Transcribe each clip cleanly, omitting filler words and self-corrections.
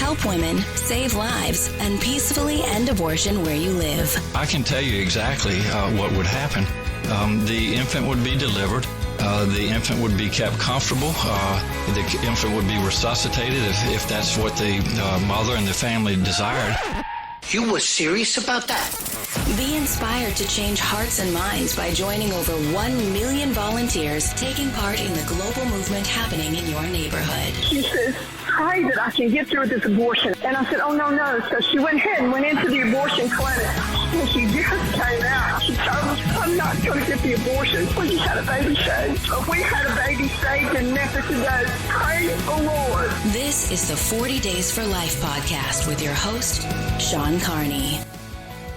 help women, save lives, and peacefully end abortion where you live. I can tell you exactly what would happen. The infant would be delivered. The infant would be kept comfortable. The infant would be resuscitated if that's what the mother and the family desired. You were serious about that? Be inspired to change hearts and minds by joining over 1 million volunteers taking part in the global movement happening in your neighborhood. She says, pray that I can get through this abortion. And I said, oh, no. So she went ahead and went into the abortion clinic. And she just came out. She told us, I'm not going to get the abortion. We just had a baby saved. We had a baby saved in Memphis today. Praise the Lord. This is the 40 Days for Life podcast with your host, Sean Carney.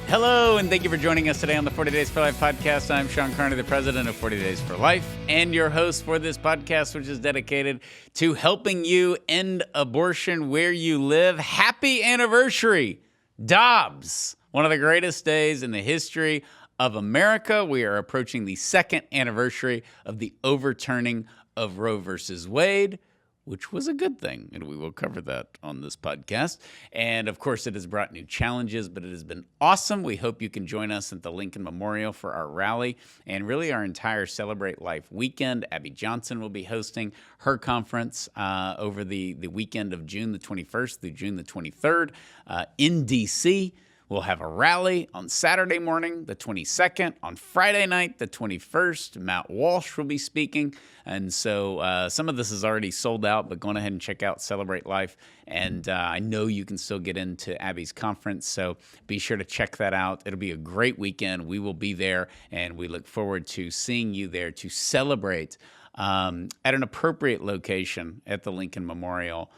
Hello, and thank you for joining us today on the 40 Days for Life podcast. I'm Sean Carney, the president of 40 Days for Life, and your host for this podcast, which is dedicated to helping you end abortion where you live. Happy anniversary, Dobbs, one of the greatest days in the history of America. We are approaching the second anniversary of the overturning of Roe versus Wade, which was a good thing, and we will cover that on this podcast. And, of course, it has brought new challenges, but it has been awesome. We hope you can join us at the Lincoln Memorial for our rally and really our entire Celebrate Life weekend. Abby Johnson will be hosting her conference over the weekend of June the 21st through June the 23rd in D.C., We'll have a rally on Saturday morning, the 22nd. On Friday night, the 21st, Matt Walsh will be speaking. And so some of this is already sold out, but go on ahead and check out Celebrate Life. And I know you can still get into Abby's conference, so be sure to check that out. It'll be a great weekend. We will be there, and we look forward to seeing you there to celebrate at an appropriate location at the Lincoln Memorial.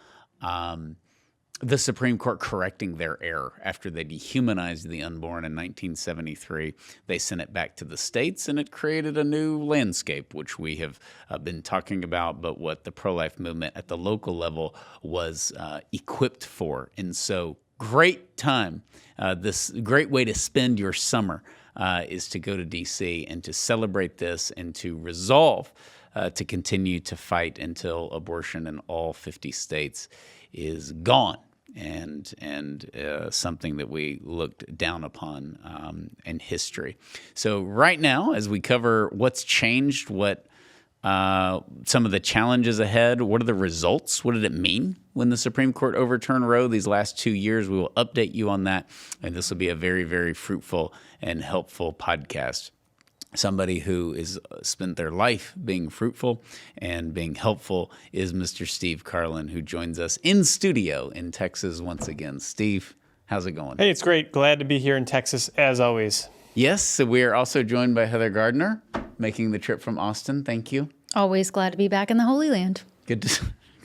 The Supreme Court correcting their error after they dehumanized the unborn in 1973. They sent it back to the states, and it created a new landscape, which we have been talking about, but what the pro-life movement at the local level was equipped for. And so great time. This great way to spend your summer is to go to D.C. and to celebrate this and to resolve to continue to fight until abortion in all 50 states is gone. And something that we looked down upon in history. So right now, as we cover what's changed, what some of the challenges ahead, what are the results? What did it mean when the Supreme Court overturned Roe these last 2 years? We will update you on that, and this will be a very, very fruitful and helpful podcast. Somebody who has spent their life being fruitful and being helpful is Mr. Steve Carlin, who joins us in studio in Texas once again. Steve, how's it going? Hey, it's great. Glad to be here in Texas, as always. Yes, so we are also joined by Heather Gardner, making the trip from Austin. Thank you. Always glad to be back in the Holy Land. Good to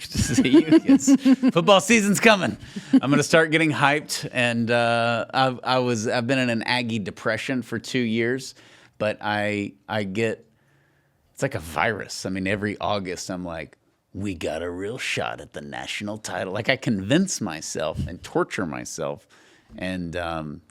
see you. Yes. Football season's coming. I'm going to start getting hyped, and I've been in an Aggie depression for 2 years. But I get, it's like a virus. I mean, every August I'm like, we got a real shot at the national title. Like I convince myself and torture myself and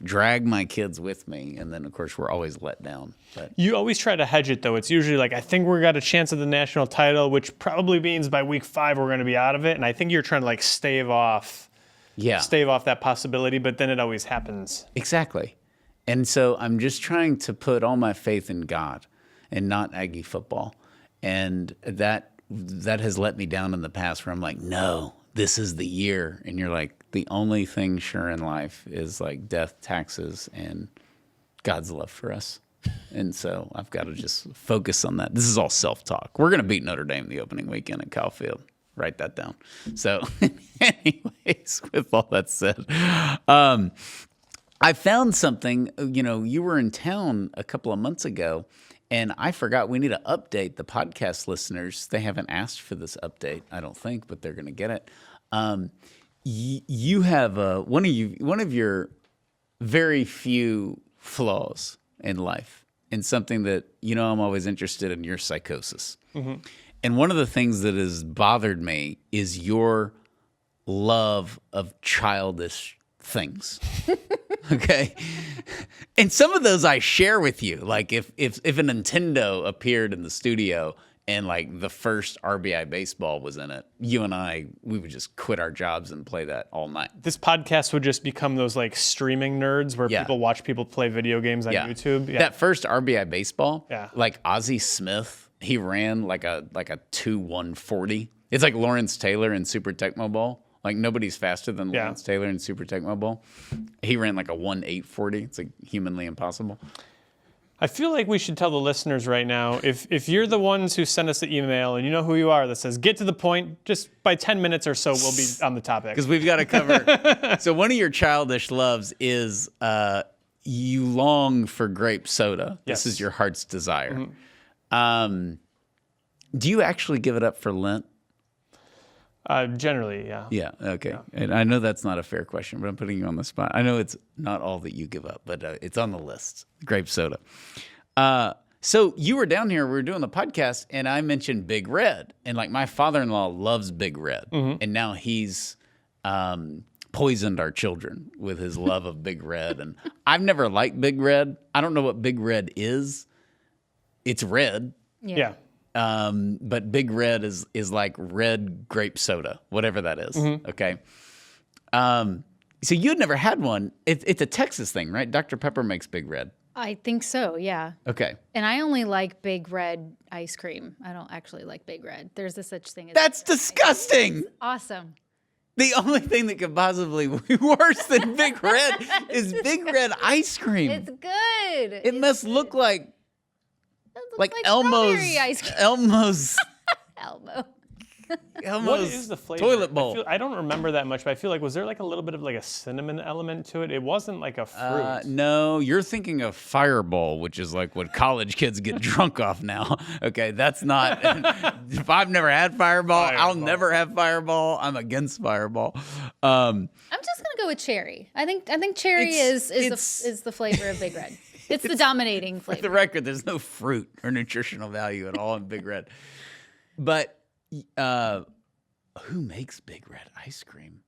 drag my kids with me. And then, of course, we're always let down. But you always try to hedge it, though. It's usually like, I think we got a chance at the national title, which probably means by week 5 we're going to be out of it. And I think you're trying to like stave off that possibility, but then it always happens. Exactly. And so I'm just trying to put all my faith in God and not Aggie football. And that has let me down in the past where I'm like, no, this is the year. And you're like, the only thing sure in life is like death, taxes, and God's love for us. And so I've got to just focus on that. This is all self-talk. We're going to beat Notre Dame the opening weekend at Kyle Field. Write that down. So anyways, with all that said, I found something, you were in town a couple of months ago, and I forgot we need to update the podcast listeners. They haven't asked for this update, I don't think, but they're going to get it. You have one of your very few flaws in life, and something that, I'm always interested in your psychosis. Mm-hmm. And one of the things that has bothered me is your love of childish things. Okay. And some of those I share with you. Like if a Nintendo appeared in the studio and like the first RBI baseball was in it, you and I, we would just quit our jobs and play that all night. This podcast would just become those like streaming nerds where people watch people play video games on YouTube. Yeah. That first RBI baseball, Yeah. like Ozzie Smith, he ran like a 2-1-40. It's like Lawrence Taylor in Super Tecmo Bowl. Like nobody's faster than Lawrence Taylor in Super Tecmo Bowl. He ran like a 1-8-40. It's like humanly impossible. I feel like we should tell the listeners right now, if you're the ones who send us the email and you know who you are that says, get to the point, just by 10 minutes or so, we'll be on the topic. Because we've got to cover. So one of your childish loves is you long for grape soda. Yes. This is your heart's desire. Mm-hmm. Do you actually give it up for Lent? Generally, yeah. Yeah, okay. Yeah. And I know that's not a fair question, but I'm putting you on the spot. I know it's not all that you give up, but it's on the list, grape soda. So you were down here, we were doing the podcast, and I mentioned Big Red. And like my father-in-law loves Big Red. Mm-hmm. And now he's poisoned our children with his love of Big Red. And I've never liked Big Red. I don't know what Big Red is. It's red. Yeah. But Big Red is like red grape soda, whatever that is. Mm-hmm. Okay. So you had never had one. It's a Texas thing, right? Dr. Pepper makes Big Red. I think so, yeah. Okay. And I only like Big Red ice cream. I don't actually like Big Red. There's a such thing as That's disgusting. It's awesome. The only thing that could possibly be worse than Big Red is Big Red ice cream. It's good. It must look like Elmo's ice cream. Elmo's What is the flavor? Toilet bowl. I don't remember that much, but I feel like, was there like a little bit of like a cinnamon element to it? It wasn't like a fruit. No, you're thinking of Fireball, which is like what college kids get drunk off now. Okay, that's not. If I've never had Fireball, I'll never have Fireball. I'm against Fireball. I'm just gonna go with cherry. I think cherry is the flavor of Big Red. It's the dominating flavor. For the record, there's no fruit or nutritional value at all in Big Red. But who makes Big Red ice cream?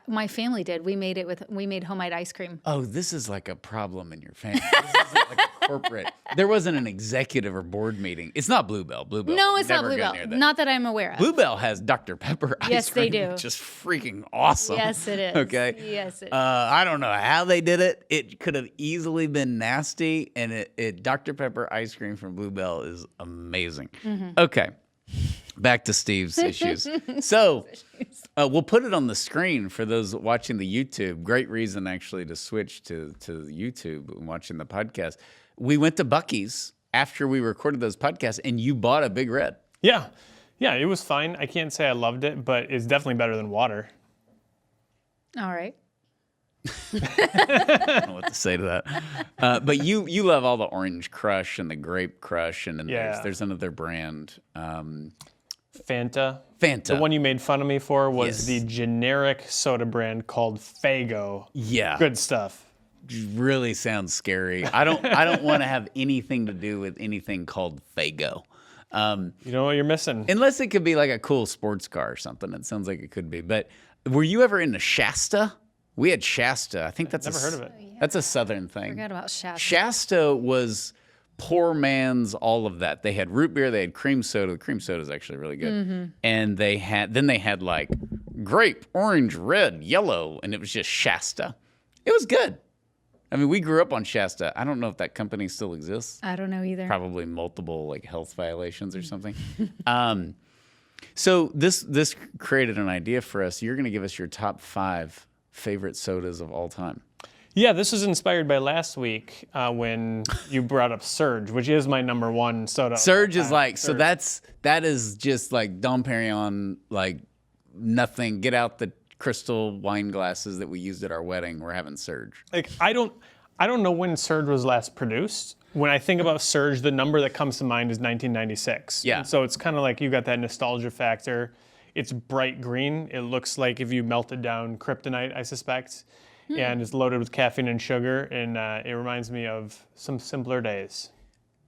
My family did. We made homemade ice cream. Oh, this is like a problem in your family. This isn't like a corporate. There wasn't an executive or board meeting. It's not Bluebell. Bluebell. No, it's not Bluebell. Not that I'm aware of. Bluebell has Dr. Pepper ice cream. Yes, they do. Which is freaking awesome. Yes, it is. Okay. Yes, it is. I don't know how they did it. It could have easily been nasty, and Dr. Pepper ice cream from Bluebell is amazing. Mm-hmm. Okay. Back to Steve's issues. So we'll put it on the screen for those watching the YouTube. Great reason, actually, to switch to YouTube and watching the podcast. We went to Buc-ee's after we recorded those podcasts, and you bought a Big Red. Yeah. Yeah, it was fine. I can't say I loved it, but it's definitely better than water. All right. I don't know what to say to that. But you love all the Orange Crush and the Grape Crush, and then there's another brand. Fanta. The one you made fun of me for was the generic soda brand called Faygo. Yeah. Good stuff. Really sounds scary. I don't want to have anything to do with anything called Faygo. You know what you're missing. Unless it could be like a cool sports car or something. It sounds like it could be. But were you ever into Shasta? We had Shasta. I think that's never heard of it. Oh, yeah. That's a Southern thing. Forgot about Shasta. Shasta was poor man's all of that. They had root beer. They had cream soda. The cream soda is actually really good. Mm-hmm. And they had like grape, orange, red, yellow, and it was just Shasta. It was good. I mean, we grew up on Shasta. I don't know if that company still exists. I don't know either. Probably multiple like health violations or something. So this created an idea for us. You're going to give us your top 5 favorite sodas of all time. Yeah, this was inspired by last week when you brought up Surge, which is my number 1 soda. Surge is like, Surge. So that is just like Dom Perignon, like nothing. Get out the crystal wine glasses that we used at our wedding. We're having Surge. Like I don't know when Surge was last produced. When I think about Surge, the number that comes to mind is 1996. Yeah. And so it's kind of like you got that nostalgia factor. It's bright green. It looks like if you melted down kryptonite, I suspect. And it's loaded with caffeine and sugar. And it reminds me of some simpler days.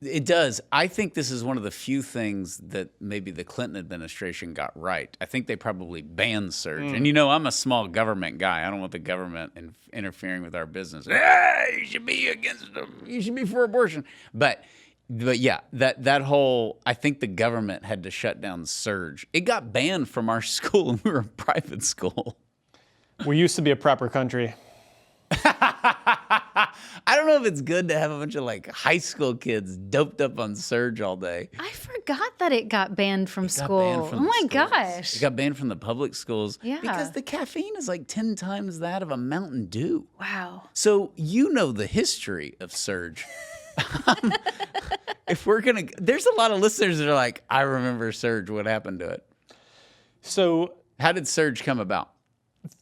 It does. I think this is one of the few things that maybe the Clinton administration got right. I think they probably banned Surge. And I'm a small government guy. I don't want the government interfering with our business. You should be against them. You should be for abortion. But But yeah, that whole, I think the government had to shut down Surge. It got banned from our school, and we were a private school. We used to be a proper country. I don't know if it's good to have a bunch of like high school kids doped up on Surge all day. I forgot that it got banned from school. Banned from Oh my the schools. gosh. It got banned from the public schools Yeah. because the caffeine is like 10 times that of a Mountain Dew. Wow. So you know the history of Surge. If we're going to, there's a lot of listeners that are like, I remember Surge. What happened to it? So How did Surge come about?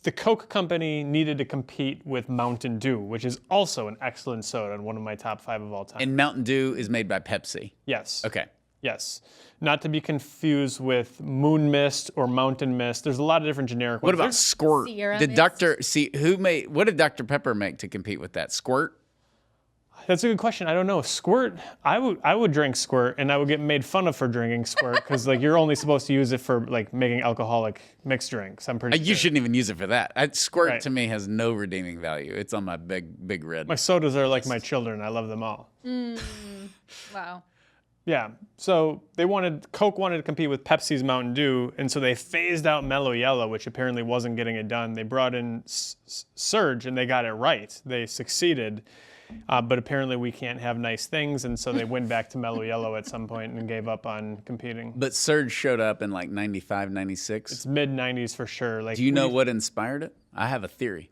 the Coke company needed to compete with Mountain Dew, which is also an excellent soda and one of my top 5 of all time. And Mountain Dew is made by Pepsi. Yes. Okay. Yes. Not to be confused with Moon Mist or Mountain Mist. There's a lot of different generic ones. What about Squirt? Sierra Did Mist? what did Dr. Pepper make to compete with that? Squirt? That's a good question. I don't know. Squirt, I would drink Squirt, and I would get made fun of for drinking Squirt because like you're only supposed to use it for like making alcoholic mixed drinks. I'm pretty sure. You shouldn't even use it for that. Squirt Right. to me has no redeeming value. It's on my big red. My sodas are like my children. I love them all. Wow. Yeah. So Coke wanted to compete with Pepsi's Mountain Dew, and so they phased out Mellow Yellow, which apparently wasn't getting it done. They brought in Surge, and they got it right. They succeeded. But apparently we can't have nice things, and so they went back to Mellow Yellow at some point and gave up on competing. But Surge showed up in like 95, 96. It's mid-90s for sure. Like, Do you know what inspired it? I have a theory.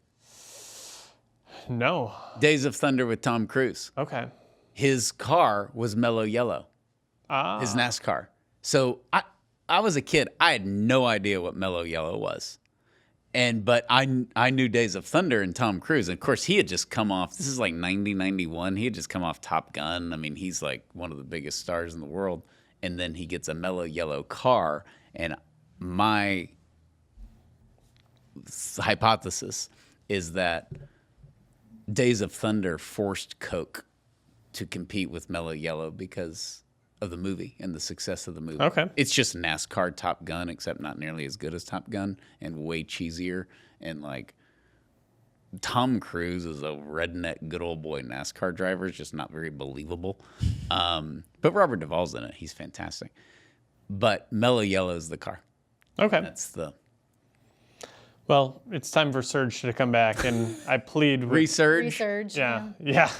No. Days of Thunder with Tom Cruise. Okay. His car was Mellow Yellow. His NASCAR. So I was a kid. I had no idea what Mellow Yellow was. But I knew Days of Thunder and Tom Cruise. And of course, he had just come off, this is like 90, 91. He had just come off Top Gun. I mean, he's like one of the biggest stars in the world. And then he gets a Mellow Yellow car. And my hypothesis is that Days of Thunder forced Coke to compete with Mellow Yellow because of the movie and the success of the movie. Okay. It's just NASCAR Top Gun, except not nearly as good as Top Gun and way cheesier. And like Tom Cruise is a redneck good old boy NASCAR driver. It's just not very believable. But Robert Duvall's in it. He's fantastic. But Mellow Yellow is the car. Okay. That's the Well, it's time for Surge to come back, and I plead with... Resurge. Yeah.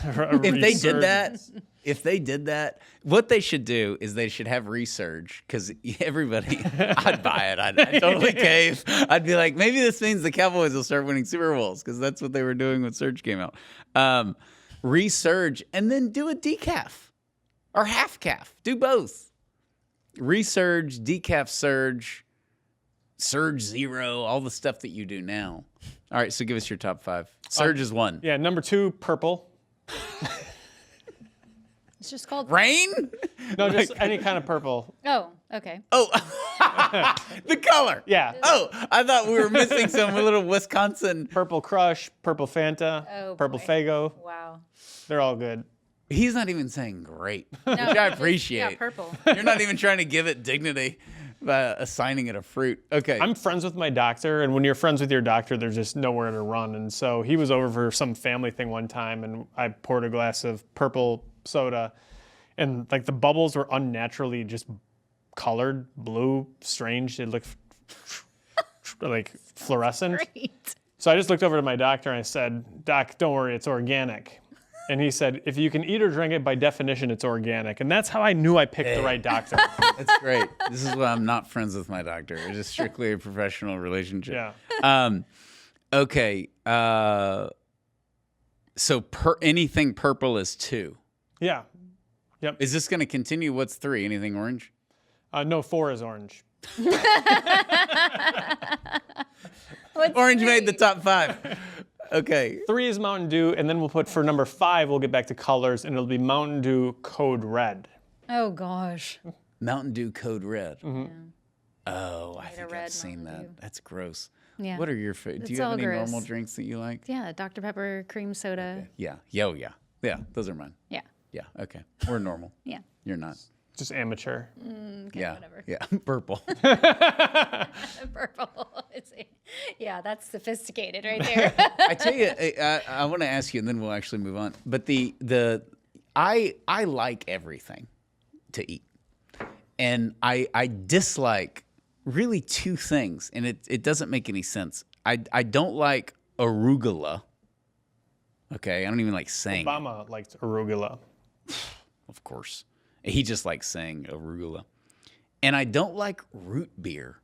If they did that, what they should do is they should have Resurge, because everybody, I'd buy it. I'd totally cave. I'd be like, maybe this means the Cowboys will start winning Super Bowls, because that's what they were doing when Surge came out. Resurge, and then do a decaf or half calf. Do both. Resurge, decaf Surge, Surge Zero, all the stuff that you do now. All right, so give us your top 5. Surge is 1. Yeah, number 2, purple. It's just called Rain? No, just any kind of purple. Oh, okay. Oh, the color. Yeah. Oh, I thought we were missing some little Wisconsin. Purple Crush, Purple Fanta, Oh, Purple boy. Fago. Wow. They're all good. He's not even saying great, which I just- appreciate. Yeah, purple. You're not even trying to give it dignity by assigning it a fruit. Okay. I'm friends with my doctor, and when you're friends with your doctor, there's just nowhere to run. And so he was over for some family thing one time, and I poured a glass of purple soda, and like the bubbles were unnaturally just colored blue, strange. It looked like fluorescent. Great. So I just looked over to my doctor and I said, "Doc, don't worry, it's organic." And he said, "If you can eat or drink it, by definition, it's organic." And that's how I knew I picked the right doctor. That's great. This is why I'm not friends with my doctor. It's just strictly a professional relationship. Yeah. Okay. So anything purple is 2. Yeah. Yep. Is this going to continue? What's 3? Anything orange? No, 4 is orange. Orange made the top 5. Okay. 3 is Mountain Dew, and then we'll put for number 5, we'll get back to colors, and it'll be Mountain Dew Code Red. Oh gosh. Mountain Dew Code Red. Mm-hmm. Oh, I think red I've seen Mountain that. Dew. That's gross. Yeah. What are your favorite? Do It's you have all any gross. normal drinks that you like? Yeah, Dr. Pepper, cream soda. Yeah. Yeah. Yeah. Those are mine. Yeah. Yeah. Okay. We're normal. Yeah. You're not. Just amateur. Yeah. whatever. Yeah. Purple. Purple. Yeah, that's sophisticated right there. I tell you, I want to ask you, and then we'll actually move on. But I like everything to eat. And I dislike really two things, and it doesn't make any sense. I don't like arugula. Okay, I don't even like saying Obama liked arugula. Of course. He just likes saying arugula. And I don't like root beer.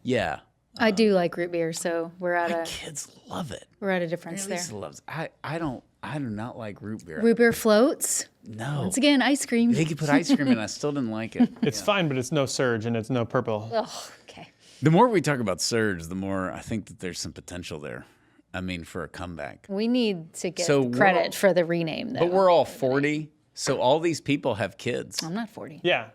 Yeah. I do like root beer, so we're at My a kids love it. we're at a difference there. Lisa loves it. I do not like root beer. Root beer floats. No. Once again, ice cream. They could put ice cream in. I still didn't like it. It's fine, but it's no Surge and it's no purple. Oh, okay. The more we talk about Surge, the more I think that there's some potential there. I mean, for a comeback. We need to get So credit for the rename, though. But we're all 40, so all these people have kids. I'm not 40. Yeah.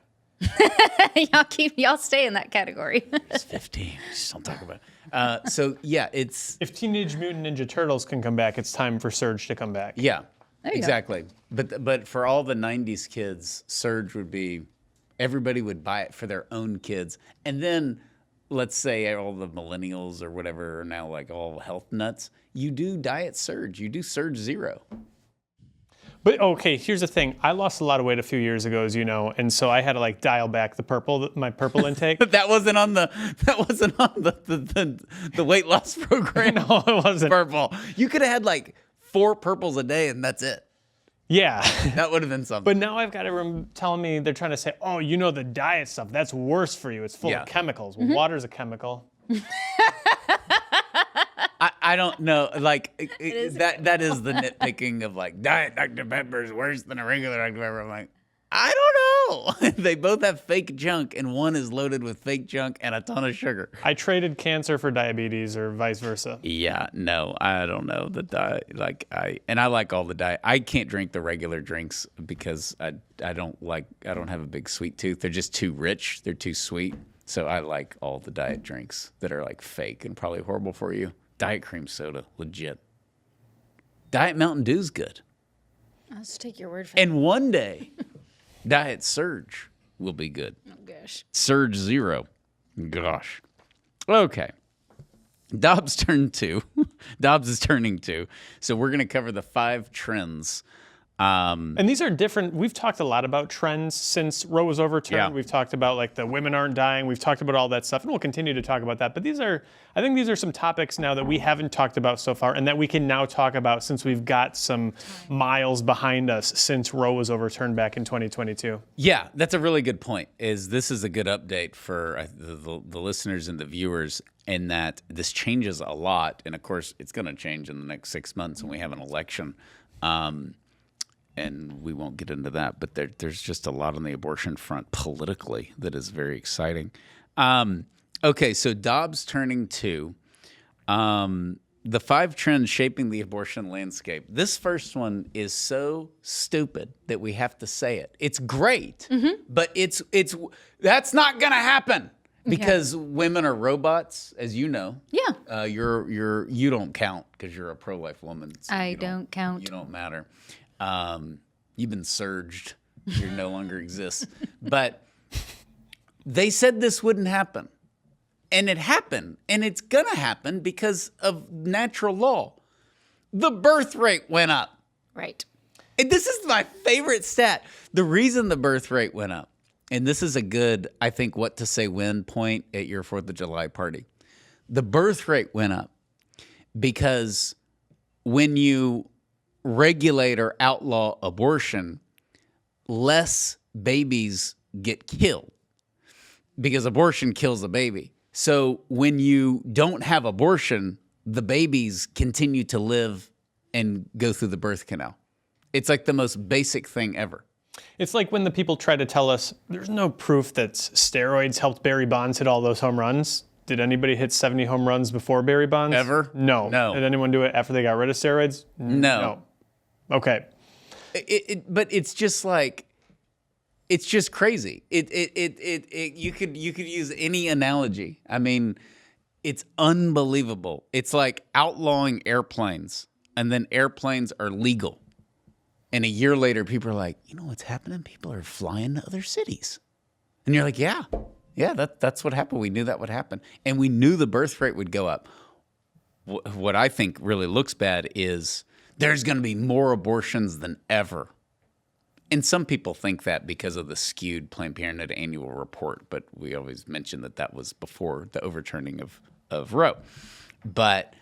y'all stay in that category. It's 15. Just don't talk about it. So yeah, it's If Teenage Mutant Ninja Turtles can come back, it's time for Surge to come back. yeah, There you go. exactly. But for all the '90s kids, Surge would be everybody would buy it for their own kids, and then let's say all the millennials or whatever are now like all health nuts. You do Diet Surge. You do Surge Zero. But okay, here's the thing. I lost a lot of weight a few years ago, as you know, and so I had to like dial back my purple intake. That wasn't on the weight loss program. No, it wasn't. Purple. You could have had like 4 purples a day and that's it. Yeah. That would have been something. But now I've got everyone telling me, they're trying to say, oh, you know, the diet stuff, that's worse for you. It's full of chemicals. Well, water's a chemical. I don't know. Like that is the nitpicking of like Diet Dr. Pepper is worse than a regular Dr. Pepper. I'm like, I don't know. They both have fake junk, and one is loaded with fake junk and a ton of sugar. I traded cancer for diabetes, or vice versa. Yeah, no, I don't know the diet. Like I like all the diet. I can't drink the regular drinks because I don't have a big sweet tooth. They're just too rich. They're too sweet. So I like all the diet drinks that are like fake and probably horrible for you. Diet cream soda, legit. Diet Mountain Dew's good. I'll just take your word for it. And one day, Diet Surge will be good. Oh, gosh. Surge Zero. Gosh. Okay. Dobbs turned 2. Dobbs is turning 2. So we're going to cover the 5 trends. And these are different. We've talked a lot about trends since Roe was overturned. Yeah. We've talked about like the women aren't dying. We've talked about all that stuff, and we'll continue to talk about that. But I think these are some topics now that we haven't talked about so far, and that we can now talk about since we've got some miles behind us since Roe was overturned back in 2022. Yeah, that's a really good point. This is a good update for the listeners and the viewers, in that this changes a lot, and of course, it's going to change in the next 6 months when we have an election. And we won't get into that, but there's just a lot on the abortion front politically that is very exciting. Okay, so Dobbs turning 2. The 5 trends shaping the abortion landscape. This first one is so stupid that we have to say it. It's great, but it's that's not gonna happen because women are robots, as you know. Yeah. You don't count because you're a pro-life woman. So I don't count. You don't matter. You've been surged. You no longer exist. But they said this wouldn't happen. And it happened. And it's going to happen because of natural law. The birth rate went up. Right. And this is my favorite stat. The reason the birth rate went up, and this is a good, I think, what to say when point at your 4th of July party. The birth rate went up because when you regulate or outlaw abortion, less babies get killed because abortion kills a baby. So when you don't have abortion, the babies continue to live and go through the birth canal. It's like the most basic thing ever. It's like when the people try to tell us there's no proof that steroids helped Barry Bonds hit all those home runs. Did anybody hit 70 home runs before Barry Bonds? Ever? No. Did anyone do it after they got rid of steroids? No. Okay. But it's just like, it's just crazy. You could use any analogy. I mean, it's unbelievable. It's like outlawing airplanes, and then airplanes are legal. And a year later, people are like, you know what's happening? People are flying to other cities. And you're like, yeah, that's what happened. We knew that would happen. And we knew the birth rate would go up. What I think really looks bad is there's going to be more abortions than ever And some people think that because of the skewed Planned Parenthood annual report, but we always mention that was before the overturning of Roe. But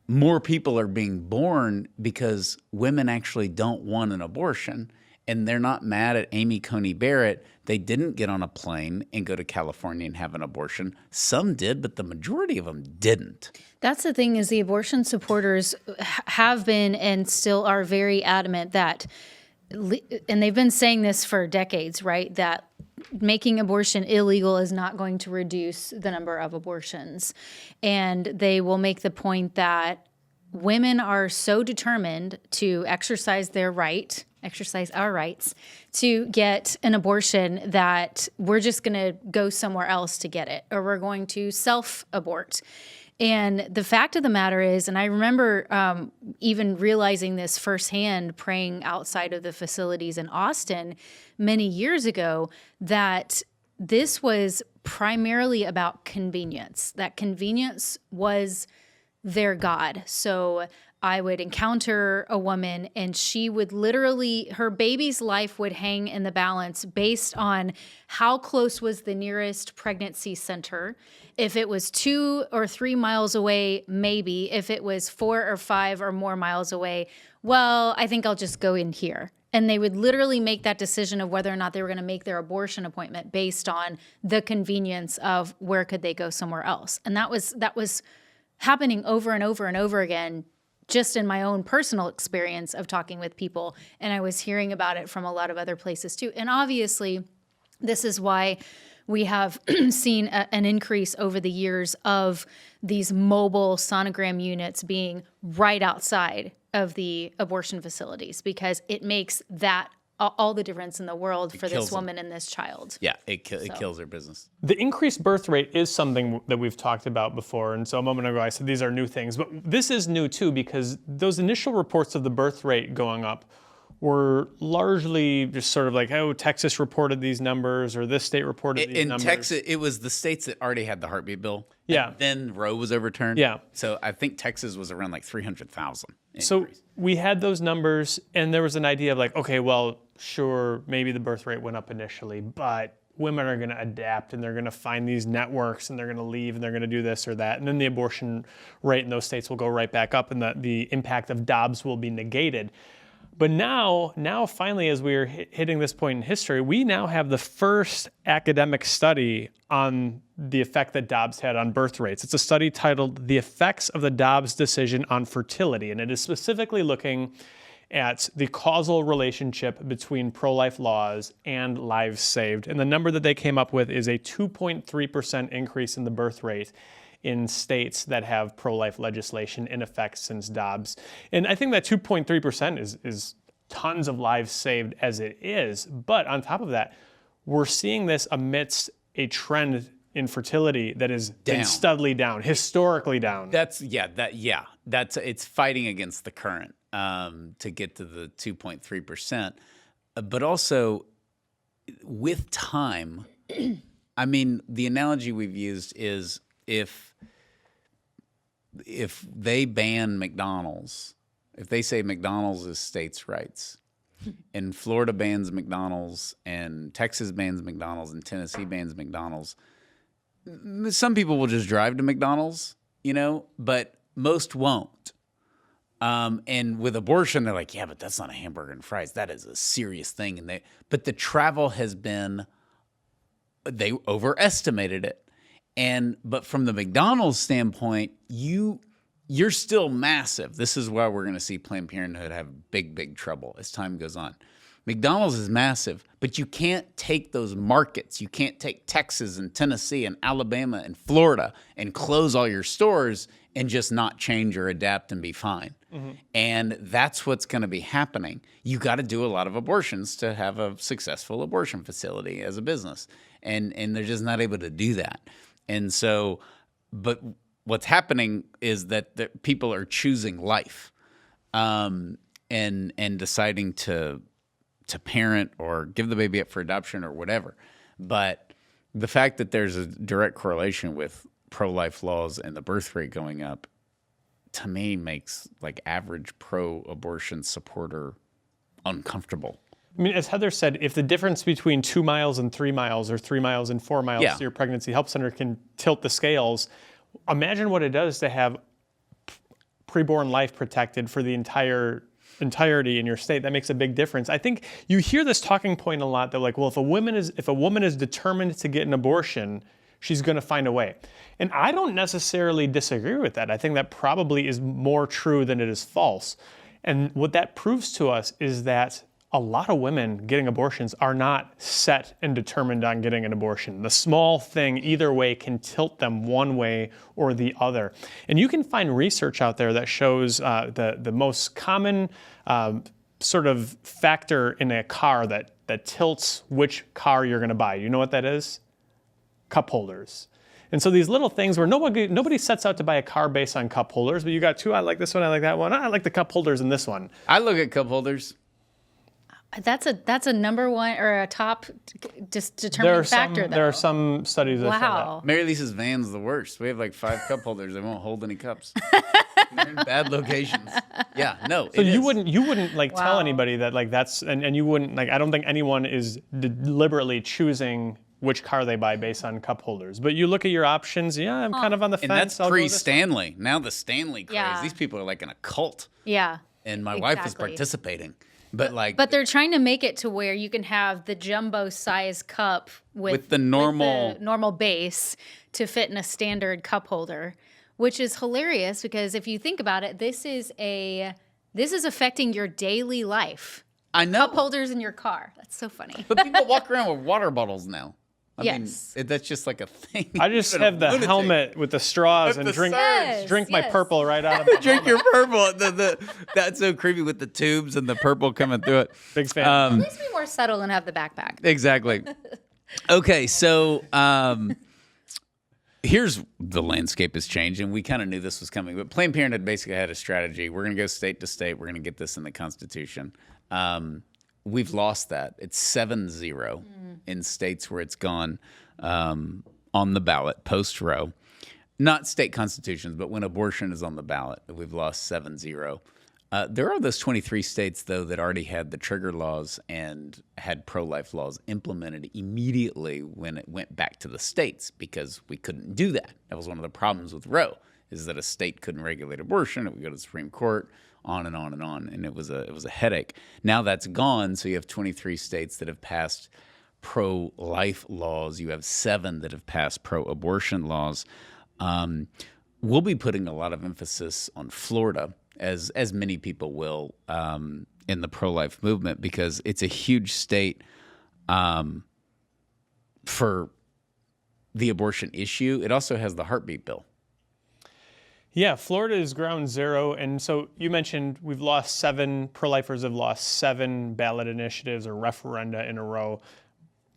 more people are being born because women actually don't want an abortion, and they're not mad at Amy Coney Barrett. They didn't get on a plane and go to California and have an abortion. Some did, but the majority of them didn't. That's the thing, is the abortion supporters have been and still are very adamant that, and they've been saying this for decades, right, that making abortion illegal is not going to reduce the number of abortions. And they will make the point that women are so determined to exercise our rights to get an abortion that we're just going to go somewhere else to get it, or we're going to self-abort. And the fact of the matter is, and I remember even realizing this firsthand praying outside of the facilities in Austin many years ago, that this was primarily about convenience, that convenience was their God. So I would encounter a woman and she would literally, her baby's life would hang in the balance based on how close was the nearest pregnancy center. If it was 2 or 3 miles away, maybe. If it was 4 or 5 or more miles away, well, I think I'll just go in here. And they would literally make that decision of whether or not they were going to make their abortion appointment based on the convenience of where could they go somewhere else. And that was happening over and over and over again, just in my own personal experience of talking with people. And I was hearing about it from a lot of other places too. And obviously, this is why we have seen an increase over the years of these mobile sonogram units being right outside of the abortion facilities, because it makes that all the difference in the world for this woman and this child. Yeah, it kills their business. The increased birth rate is something that we've talked about before. And so a moment ago I said these are new things. But this is new too, because those initial reports of the birth rate going up were largely just sort of like, oh, Texas reported these numbers, or this state reported these numbers. In Texas, it was the states that already had the heartbeat bill. Yeah. And then Roe was overturned. Yeah. So I think Texas was around like 300,000. So we had those numbers, and there was an idea of like, okay, well, sure, maybe the birth rate went up initially, but women are going to adapt, and they're going to find these networks, and they're going to leave, and they're going to do this or that. And then the abortion rate in those states will go right back up, and the impact of Dobbs will be negated. But now finally, as we're hitting this point in history, we now have the first academic study on the effect that Dobbs had on birth rates. It's a study titled The Effects of the Dobbs Decision on Fertility, and it is specifically looking at the causal relationship between pro-life laws and lives saved. And the number that they came up with is a 2.3% increase in the birth rate in states that have pro-life legislation in effect since Dobbs. And I think that 2.3% is tons of lives saved as it is. But on top of that, we're seeing this amidst a trend in fertility that is been steadily down, historically down. It's fighting against the current to get to the 2.3%. But also with time, I mean, the analogy we've used is if they ban McDonald's, if they say McDonald's is states' rights, and Florida bans McDonald's, and Texas bans McDonald's, and Tennessee bans McDonald's, some people will just drive to McDonald's, but most won't. And with abortion, they're like, yeah, but that's not a hamburger and fries. That is a serious thing. But the travel has been, they overestimated it. But from the McDonald's standpoint, you're still massive. This is why we're going to see Planned Parenthood have big trouble as time goes on. McDonald's is massive, but you can't take those markets. You can't take Texas and Tennessee and Alabama and Florida and close all your stores and just not change or adapt and be fine. Mm-hmm. And that's what's going to be happening. You got to do a lot of abortions to have a successful abortion facility as a business. And they're just not able to do that. And so, but what's happening is that people are choosing life, and deciding to parent or give the baby up for adoption or whatever. But the fact that there's a direct correlation with pro-life laws and the birth rate going up, to me, makes like average pro-abortion supporter uncomfortable. I mean, as Heather said, if the difference between 2 miles and 3 miles or 3 miles and 4 miles to your pregnancy help center can tilt the scales, imagine what it does to have preborn life protected for the entirety in your state. That makes a big difference. I think you hear this talking point a lot. They're like, well, if a woman is determined to get an abortion, she's going to find a way. And I don't necessarily disagree with that. I think that probably is more true than it is false. And what that proves to us is that a lot of women getting abortions are not set and determined on getting an abortion. The small thing either way can tilt them one way or the other. And you can find research out there that shows the most common sort of factor in a car that tilts which car you're going to buy. You know what that is? Cup holders. And so these little things where nobody sets out to buy a car based on cup holders, but you got two, I like this one, I like that one, I like the cup holders in this one. I look at cup holders. That's a number one or a top just determining factor, though. There are some studies that show that. Mary Lisa's van's the worst. We have like 5 cup holders. They won't hold any cups. They're in bad locations. Yeah, no. So you wouldn't like tell anybody that like that's and you wouldn't like I don't think anyone is deliberately choosing which car they buy based on cup holders. But you look at your options, I'm kind of on the fence. And that's pre-Stanley. Now the Stanley craze. Yeah. These people are like in a cult. Yeah. And my wife was participating. But they're trying to make it to where you can have the jumbo size cup with the normal base to fit in a standard cup holder, which is hilarious because if you think about it, this is affecting your daily life. I know. Cup holders in your car. That's so funny. But people walk around with water bottles now. I mean, that's just like a thing. I just have the helmet with the straws and drink my purple right out of it. Drink your purple. That's so creepy with the tubes and the purple coming through it. Big fan. At least be more subtle and have the backpack. Exactly. Okay, so here's the landscape has changed, and we kind of knew this was coming. But Planned Parenthood basically had a strategy. We're going to go state to state. We're going to get this in the Constitution. We've lost that. It's 7-0 in states where it's gone on the ballot, post-Roe. Not state constitutions, but when abortion is on the ballot, we've lost 7-0. There are those 23 states, though, that already had the trigger laws and had pro-life laws implemented immediately when it went back to the states because we couldn't do that. That was one of the problems with Roe, is that a state couldn't regulate abortion. It would go to the Supreme Court. On and on and on, and it was a headache. Now that's gone, so you have 23 states that have passed pro-life laws. You have 7 that have passed pro-abortion laws. We'll be putting a lot of emphasis on Florida, as many people will in the pro-life movement, because it's a huge state for the abortion issue. It also has the heartbeat bill. Yeah, Florida is ground zero. And so you mentioned we've lost 7, pro-lifers have lost 7 ballot initiatives or referenda in a row.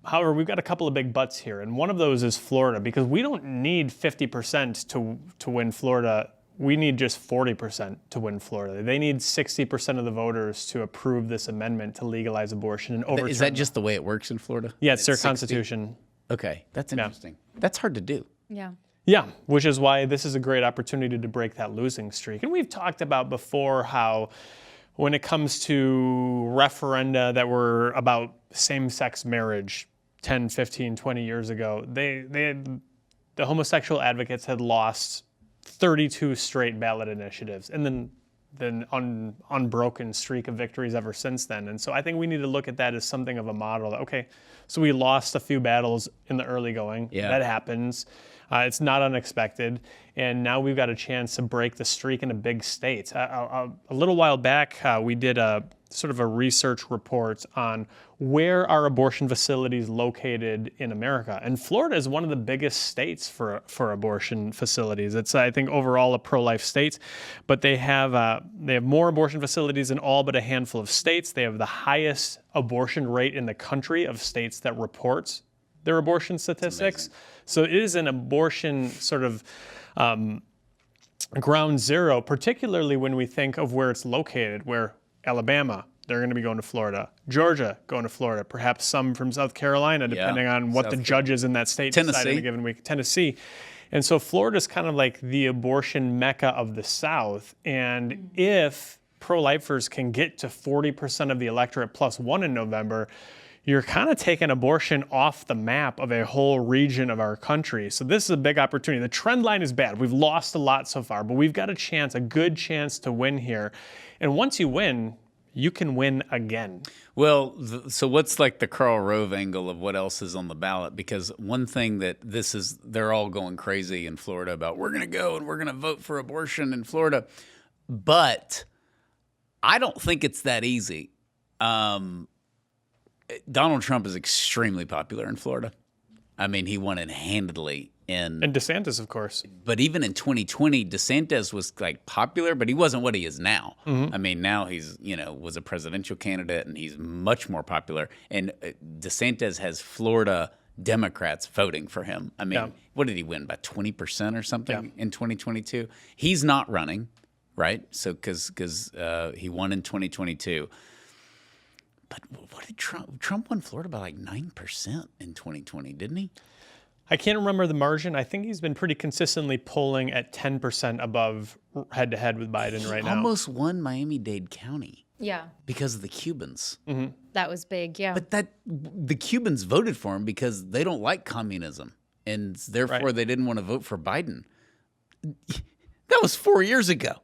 However, we've got a couple of big butts here. And one of those is Florida, because we don't need 50% to win Florida. We need just 40% to win Florida. They need 60% of the voters to approve this amendment to legalize abortion and overturn. Is that just the way it works in Florida? Yeah, it's their 60? Constitution. Okay, that's interesting. Yeah. That's hard to do. Yeah. Yeah, which is why this is a great opportunity to break that losing streak. And we've talked about before how when it comes to referenda that were about same-sex marriage 10, 15, 20 years ago, the homosexual advocates had lost 32 straight ballot initiatives and then unbroken streak of victories ever since then. And so I think we need to look at that as something of a model. Okay, so we lost a few battles in the early going. Yeah. That happens. It's not unexpected, and now we've got a chance to break the streak in a big state. A little while back, we did a sort of a research report on where are abortion facilities located in America, and Florida is one of the biggest states for abortion facilities. It's, I think, overall a pro-life state, but they have more abortion facilities in all but a handful of states. They have the highest abortion rate in the country of states that report their abortion statistics. So it is an abortion sort of ground zero, particularly when we think of where it's located, where Alabama, they're going to be going to Florida. Georgia, going to Florida. Perhaps some from South Carolina, depending on what the judges in that state decide in a given week. Tennessee. And so Florida is kind of like the abortion mecca of the South. And if pro-lifers can get to 40% of the electorate plus one in November, you're kind of taking abortion off the map of a whole region of our country. So this is a big opportunity. The trend line is bad. We've lost a lot so far, but we've got a good chance to win here. And once you win, you can win again. Well, so what's like the Karl Rove angle of what else is on the ballot? Because one thing that they're all going crazy in Florida about, we're going to go and we're going to vote for abortion in Florida. But I don't think it's that easy. Donald Trump is extremely popular in Florida. I mean, he won it handedly. And DeSantis, of course. But even in 2020, DeSantis was like popular, but he wasn't what he is now. I mean, now he's, was a presidential candidate and he's much more popular. And DeSantis has Florida Democrats voting for him. I mean, what did he win, by 20% or something in 2022? He's not running, right? So because he won in 2022. But what did Trump won Florida by like 9% in 2020, didn't he? I can't remember the margin. I think he's been pretty consistently polling at 10% above head-to-head with Biden right now. Almost won Miami-Dade County. Yeah. Because of the Cubans. That was big, yeah. But the Cubans voted for him because they don't like communism, and therefore they didn't want to vote for Biden. That was 4 years ago.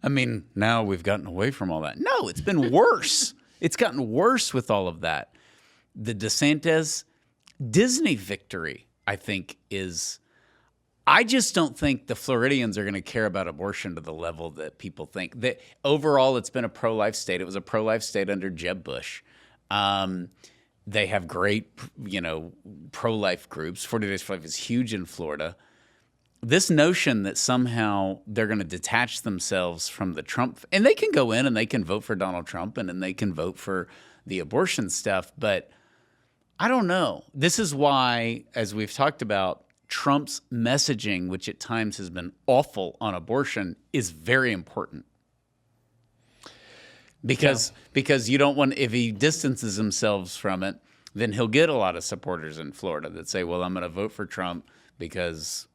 I mean, now we've gotten away from all that. No, it's been worse. It's gotten worse with all of that. The DeSantis Disney victory, I think, I just don't think the Floridians are going to care about abortion to the level that people think. That overall, it's been a pro-life state. It was a pro-life state under Jeb Bush. They have great, pro-life groups. 40 Days for Life is huge in Florida. This notion that somehow they're going to detach themselves from the Trump, and they can go in and they can vote for Donald Trump and they can vote for the abortion stuff, but I don't know. This is why, as we've talked about, Trump's messaging, which at times has been awful on abortion, is very important. Because you don't want, if he distances himself from it, then he'll get a lot of supporters in Florida that say, well, I'm going to vote for Trump because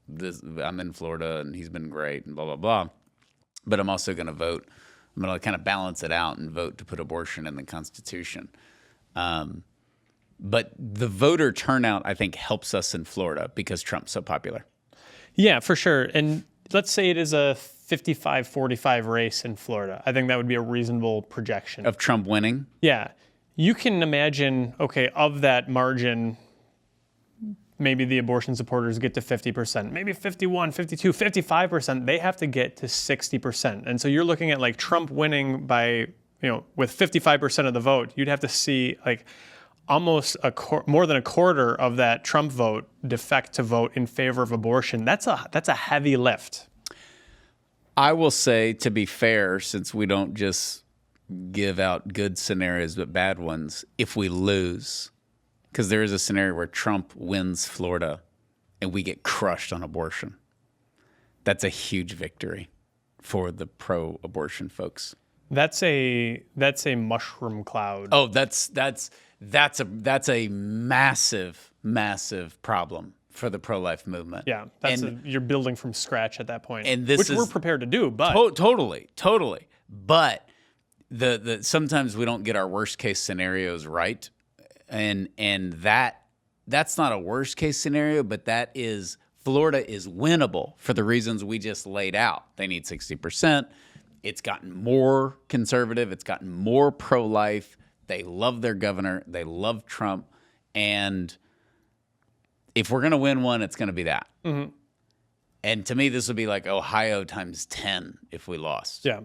I'm in Florida and he's been great and blah, blah, blah. But I'm also going to vote. I'm going to kind of balance it out and vote to put abortion in the Constitution. But the voter turnout, I think, helps us in Florida because Trump's so popular. Yeah, for sure. And let's say it is a 55-45 race in Florida. I think that would be a reasonable projection. Of Trump winning? Yeah. You can imagine, okay, of that margin, maybe the abortion supporters get to 50%, maybe 51, 52, 55%. They have to get to 60%. And so you're looking at like Trump winning by, with 55% of the vote, you'd have to see like almost more than a quarter of that Trump vote defect to vote in favor of abortion. That's a heavy lift. I will say, to be fair, since we don't just give out good scenarios but bad ones, if we lose, because there is a scenario where Trump wins Florida and we get crushed on abortion, that's a huge victory for the pro-abortion folks. That's a mushroom cloud. Oh, that's a massive, massive problem for the pro-life movement. Yeah, you're building from scratch at that point, and which we're prepared to do. But totally. But the sometimes we don't get our worst case scenarios right, and that's not a worst case scenario, but that is Florida is winnable for the reasons we just laid out. They need 60%. It's gotten more conservative. It's gotten more pro-life. They love their governor. They love Trump. And if we're going to win one, it's going to be that. Mm-hmm. And to me, this would be like Ohio times 10 if we lost. Yeah.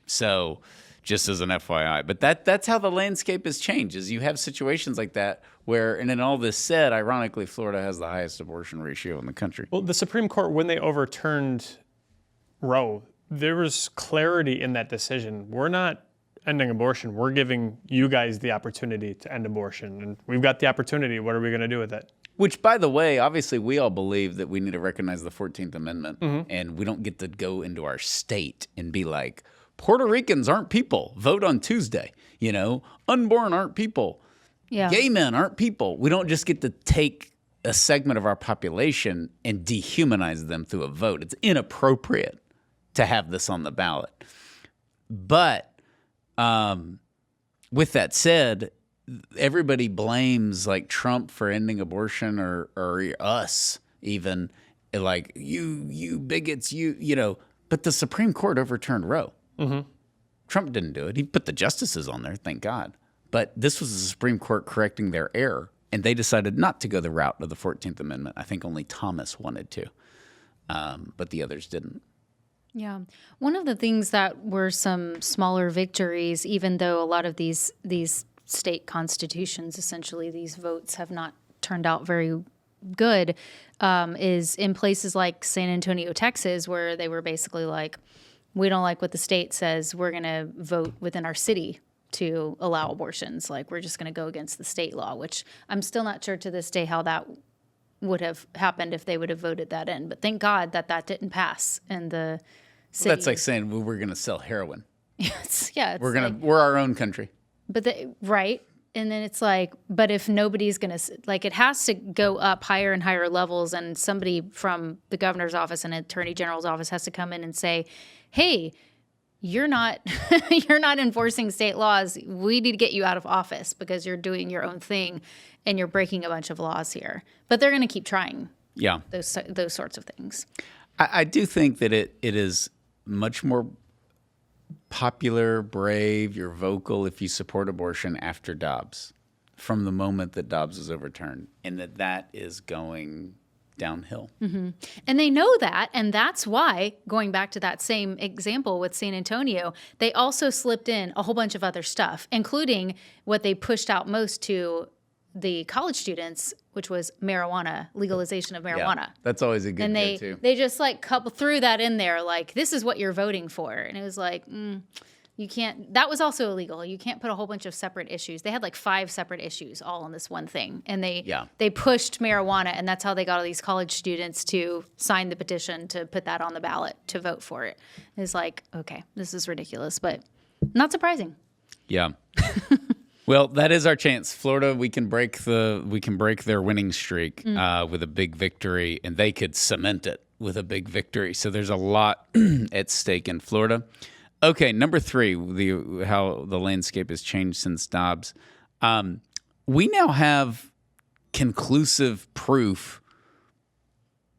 So just as an FYI. But that's how the landscape has changed, is you have situations like that where, and in all this said, ironically, Florida has the highest abortion ratio in the country. Well, the Supreme Court, when they overturned Roe, there was clarity in that decision. We're not ending abortion. We're giving you guys the opportunity to end abortion. And we've got the opportunity. What are we going to do with it? Which, by the way, obviously we all believe that we need to recognize the 14th Amendment. Mm-hmm. And we don't get to go into our state and be like, Puerto Ricans aren't people. Vote on Tuesday. Unborn aren't people. Yeah. Gay men aren't people. We don't just get to take a segment of our population and dehumanize them through a vote. It's inappropriate to have this on the ballot. But with that said, everybody blames like Trump for ending abortion or us even, like you bigots, you know. But the Supreme Court overturned Roe. Mm-hmm. Trump didn't do it. He put the justices on there, thank God. But this was the Supreme Court correcting their error, and they decided not to go the route of the 14th Amendment. I think only Thomas wanted to, but the others didn't. Yeah. One of the things that were some smaller victories, even though a lot of these state constitutions, essentially these votes have not turned out very good, is in places like San Antonio, Texas, where they were basically like, we don't like what the state says, we're going to vote within our city to allow abortions. Like, we're just going to go against the state law, which I'm still not sure to this day how that would have happened if they would have voted that in. But thank God that didn't pass in the city. Well, that's like saying, well, we're going to sell heroin. We're our own country. But right. And then it's like, but if nobody's going to, like, it has to go up higher and higher levels, and somebody from the governor's office and attorney general's office has to come in and say, hey, you're not enforcing state laws. We need to get you out of office because you're doing your own thing and you're breaking a bunch of laws here. But they're going to keep trying. Yeah. Those sorts of things. I do think that it is much more popular, brave, you're vocal if you support abortion after Dobbs, from the moment that Dobbs was overturned, and that is going downhill. Mm-hmm. And they know that, and that's why, going back to that same example with San Antonio, they also slipped in a whole bunch of other stuff, including what they pushed out most to the college students, which was marijuana, legalization of marijuana. Yeah, that's always a good and go-to. They just like threw that in there, like, this is what you're voting for. And it was like, you can't, that was also illegal. You can't put a whole bunch of separate issues. They had like 5 separate issues all on this one thing. And they pushed marijuana, and that's how they got all these college students to sign the petition to put that on the ballot to vote for it. It's like, okay, this is ridiculous, but not surprising. Yeah. Well, that is our chance. Florida, we can break their winning streak with a big victory, and they could cement it with a big victory. So there's a lot at stake in Florida. Okay, number 3, how the landscape has changed since Dobbs. We now have conclusive proof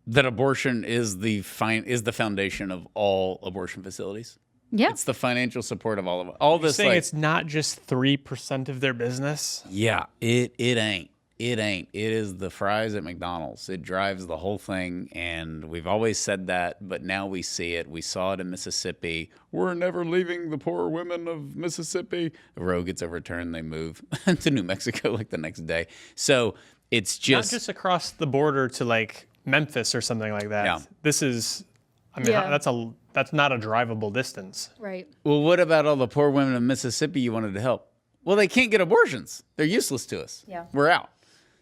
that abortion is the foundation of all abortion facilities. Yeah. It's the financial support of all of it. All this, saying it's not just 3% of their business? Yeah, it ain't. It ain't. It is the fries at McDonald's. It drives the whole thing, and we've always said that, but now we see it. We saw it in Mississippi. We're never leaving the poor women of Mississippi. Roe gets overturned, they move to New Mexico like the next day. So it's just... Not just across the border to like Memphis or something like that. Yeah. This is... I mean, that's not a drivable distance. Right. Well, what about all the poor women of Mississippi you wanted to help? Well, they can't get abortions. They're useless to us. Yeah. We're out.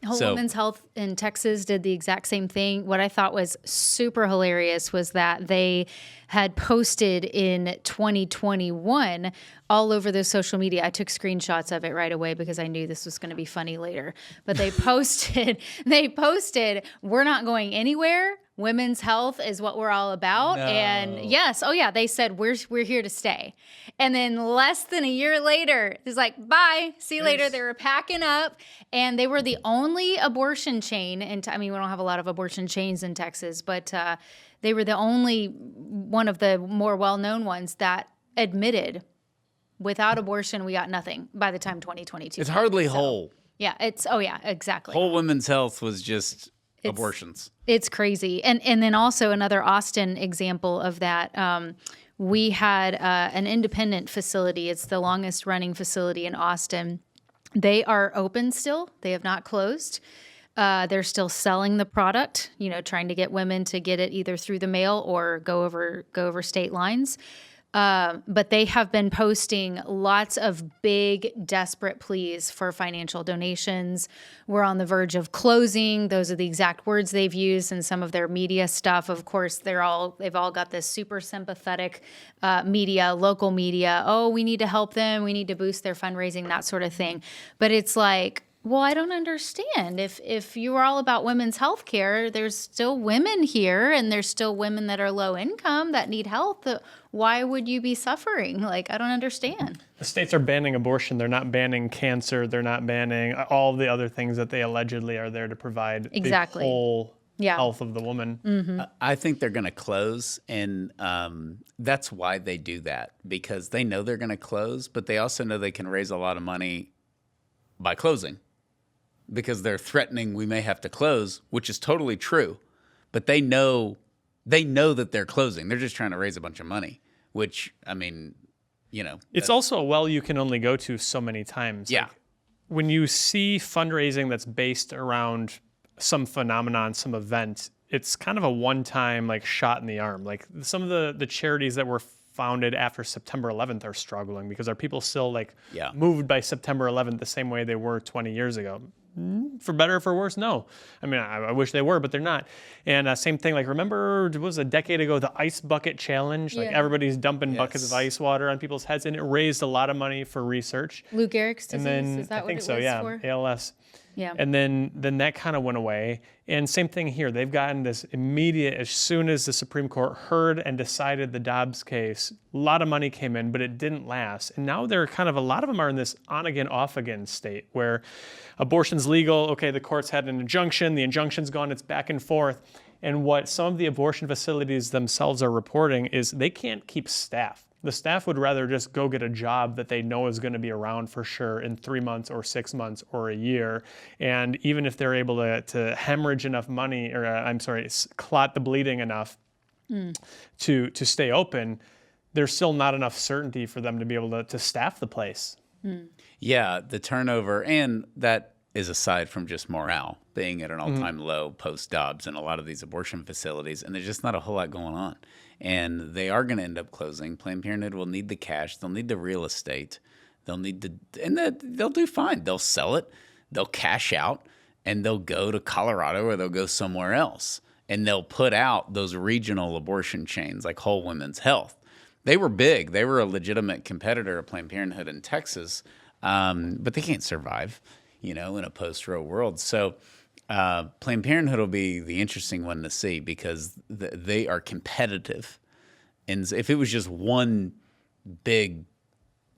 Women's Health in Texas did the exact same thing. What I thought was super hilarious was that they had posted in 2021 all over their social media. I took screenshots of it right away because I knew this was going to be funny later. But they posted, we're not going anywhere. Women's health is what we're all about. No. And yes, they said we're here to stay. And then less than a year later, it's like, bye, see you later. They were packing up, and they were the only abortion chain. And we don't have a lot of abortion chains in Texas, but they were the only one of the more well-known ones that admitted without abortion, we got nothing by the time 2022. It's hardly whole. Yeah, exactly. Whole women's health was just abortions. It's crazy. And then also another Austin example of that, we had an independent facility. It's the longest running facility in Austin. They are open still. They have not closed. They're still selling the product, trying to get women to get it either through the mail or go over state lines. But they have been posting lots of big, desperate pleas for financial donations. We're on the verge of closing. Those are the exact words they've used in some of their media stuff. Of course, they've all got this super sympathetic media, local media. Oh, we need to help them. We need to boost their fundraising, that sort of thing. But it's like, Well, I don't understand. If you are all about women's health care, there's still women here and there's still women that are low income that need health. Why would you be suffering? Like, I don't understand. The states are banning abortion. They're not banning cancer. They're not banning all the other things that they allegedly are there to provide the whole health of the woman. Mm-hmm. I think they're going to close, and that's why they do that, because they know they're going to close, but they also know they can raise a lot of money by closing. Because they're threatening we may have to close, which is totally true. But they know that they're closing. They're just trying to raise a bunch of money, which, I mean, It's also a well you can only go to so many times. Yeah. Like, when you see fundraising that's based around some phenomenon, some event, it's kind of a one-time like shot in the arm. Like some of the charities that were founded after September 11th are struggling because are people still moved by September 11th the same way they were 20 years ago? For better or for worse, no. I mean, I wish they were, but they're not. And same thing, like remember, it was a decade ago, the ice bucket challenge. Like everybody's dumping buckets of ice water on people's heads, and it raised a lot of money for research. Lou Gehrig's disease, and then, is that I think what so, it was yeah, for? ALS. Yeah. And then that kind of went away. And same thing here. They've gotten this immediate, as soon as the Supreme Court heard and decided the Dobbs case, a lot of money came in, but it didn't last. And now they're kind of, a lot of them are in this on again, off again state where abortion's legal. Okay, the court's had an injunction. The injunction's gone. It's back and forth. And what some of the abortion facilities themselves are reporting is they can't keep staff. The staff would rather just go get a job that they know is going to be around for sure in 3 months or 6 months or a year. And even if they're able to hemorrhage enough money, or clot the bleeding enough to stay open, there's still not enough certainty for them to be able to staff the place. Yeah, the turnover, and that is aside from just morale being at an all-time low post-Dobbs in a lot of these abortion facilities, and there's just not a whole lot going on. And they are going to end up closing. Planned Parenthood will need the cash. They'll need the real estate. They'll do fine. They'll sell it. They'll cash out, and they'll go to Colorado or they'll go somewhere else. And they'll put out those regional abortion chains like Whole Women's Health. They were big. They were a legitimate competitor of Planned Parenthood in Texas, but they can't survive, in a post-Roe world. So Planned Parenthood will be the interesting one to see because they are competitive. And if it was just one big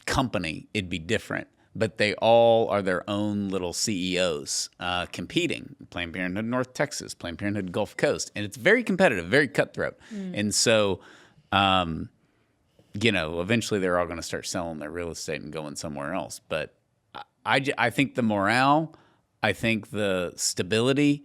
company, it'd be different. But they all are their own little CEOs competing. Planned Parenthood North Texas, Planned Parenthood Gulf Coast. And it's very competitive, very cutthroat. And so, eventually they're all going to start selling their real estate and going somewhere else. But I think the morale, I think the stability,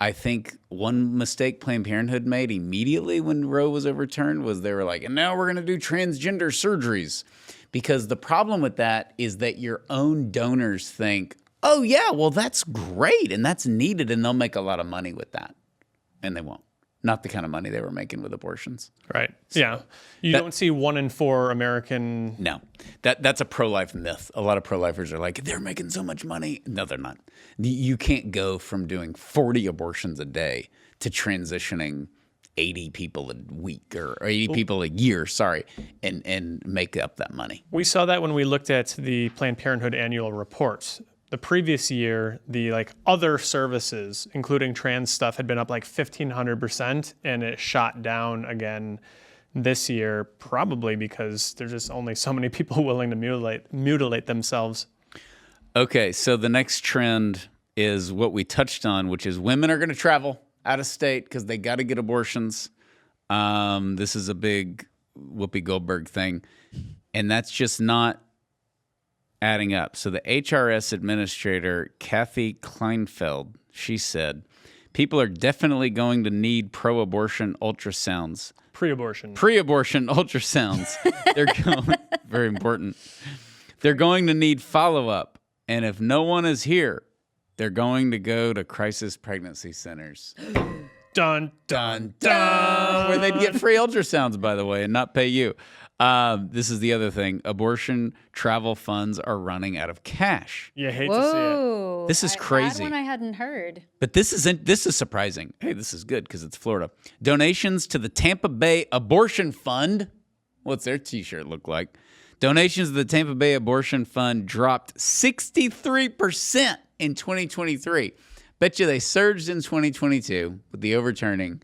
I think one mistake Planned Parenthood made immediately when Roe was overturned was they were like, and now we're going to do transgender surgeries. Because the problem with that is that your own donors think, oh, yeah, well, that's great and that's needed and they'll make a lot of money with that. And they won't. Not the kind of money they were making with abortions. Right. So yeah. You don't see 1 in 4 American. No. That's a pro-life myth. A lot of pro-lifers are like, they're making so much money. No, they're not. You can't go from doing 40 abortions a day to transitioning 80 people a week or 80 people a year, and make up that money. We saw that when we looked at the Planned Parenthood annual reports. The previous year, the other services, including trans stuff, had been up 1,500%, and it shot down again this year, probably because there's just only so many people willing to mutilate themselves. Okay, so the next trend is what we touched on, which is women are going to travel out of state because they got to get abortions. This is a big Whoopi Goldberg thing, and that's just not adding up. So the HRS administrator, Kathy Kleinfeld, she said, people are definitely going to need pro-abortion ultrasounds. Pre-abortion ultrasounds. They're going, very important. They're going to need follow-up. And if no one is here, they're going to go to crisis pregnancy centers. Dun, dun, dun. Where they'd get free ultrasounds, by the way, and not pay you. This is the other thing. Abortion travel funds are running out of cash. You hate to see it. This is crazy. That one I hadn't heard. But this is surprising. Hey, this is good because it's Florida. Donations to the Tampa Bay Abortion Fund. What's their T-shirt look like? Donations to the Tampa Bay Abortion Fund dropped 63% in 2023. Bet you they surged in 2022 with the overturning.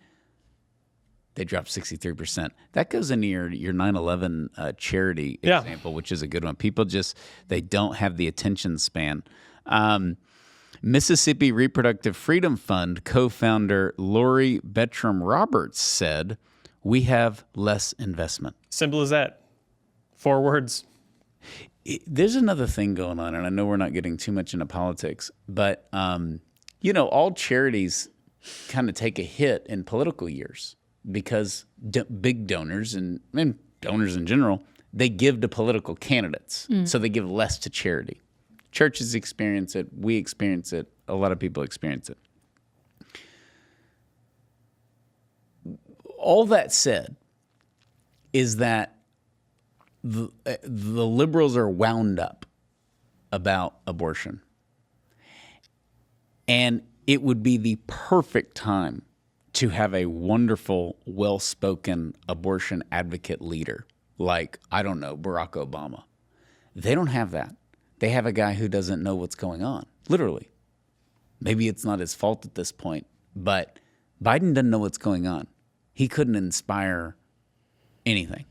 They dropped 63%. That goes into your 9/11 charity example, which is a good one. People they don't have the attention span. Mississippi Reproductive Freedom Fund co-founder Lori Bettram Roberts said, "We have less investment." Simple as that. 4 words. There's another thing going on, and I know we're not getting too much into politics, but all charities kind of take a hit in political years because big donors and donors in general, they give to political candidates, so they give less to charity. Churches experience it. We experience it. A lot of people experience it. All that said is that the liberals are wound up about abortion. And it would be the perfect time to have a wonderful, well-spoken abortion advocate leader like, I don't know, Barack Obama. They don't have that. They have a guy who doesn't know what's going on, literally. Maybe it's not his fault at this point, but Biden doesn't know what's going on. He couldn't inspire anything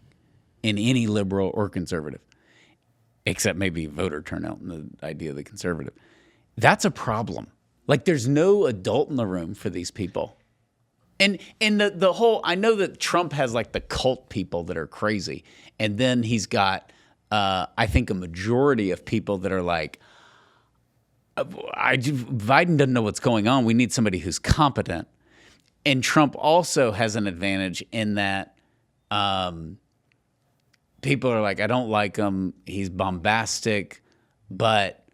in any liberal or conservative, except maybe voter turnout and the idea of the conservative. That's a problem. Like, there's no adult in the room for these people. And the whole, I know that Trump has like the cult people that are crazy. And then he's got, I think, a majority of people that are like, Biden doesn't know what's going on. We need somebody who's competent. And Trump also has an advantage in that people are like, I don't like him. He's bombastic, but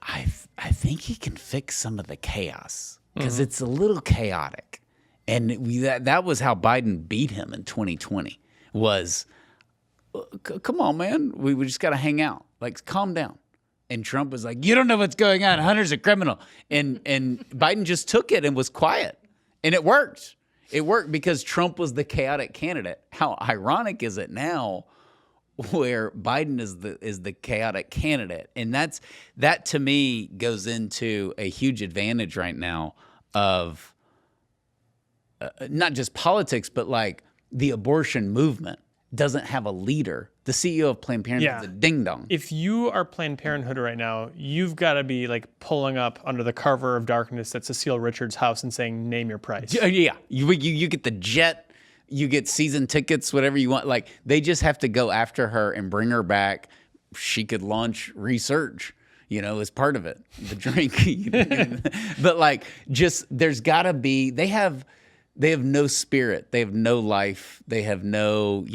I think he can fix some of the chaos because it's a little chaotic. And that was how Biden beat him in 2020 was, come on, man. We just got to hang out. Like, calm down. And Trump was like, you don't know what's going on. Hunter's a criminal. And Biden just took it and was quiet. And it worked. It worked because Trump was the chaotic candidate. How ironic is it now where Biden is the chaotic candidate? And that to me goes into a huge advantage right now of not just politics, but like the abortion movement doesn't have a leader. The CEO of Planned Parenthood is a ding-dong. If you are Planned Parenthood right now, you've got to be like pulling up under the cover of darkness at Cecile Richards' house and saying, name your price. Yeah. You get the jet, you get season tickets, whatever you want. Like, they just have to go after her and bring her back. She could launch research, as part of it, the drink. But like, just, there's got to be, they have no spirit. They have no life. They have no,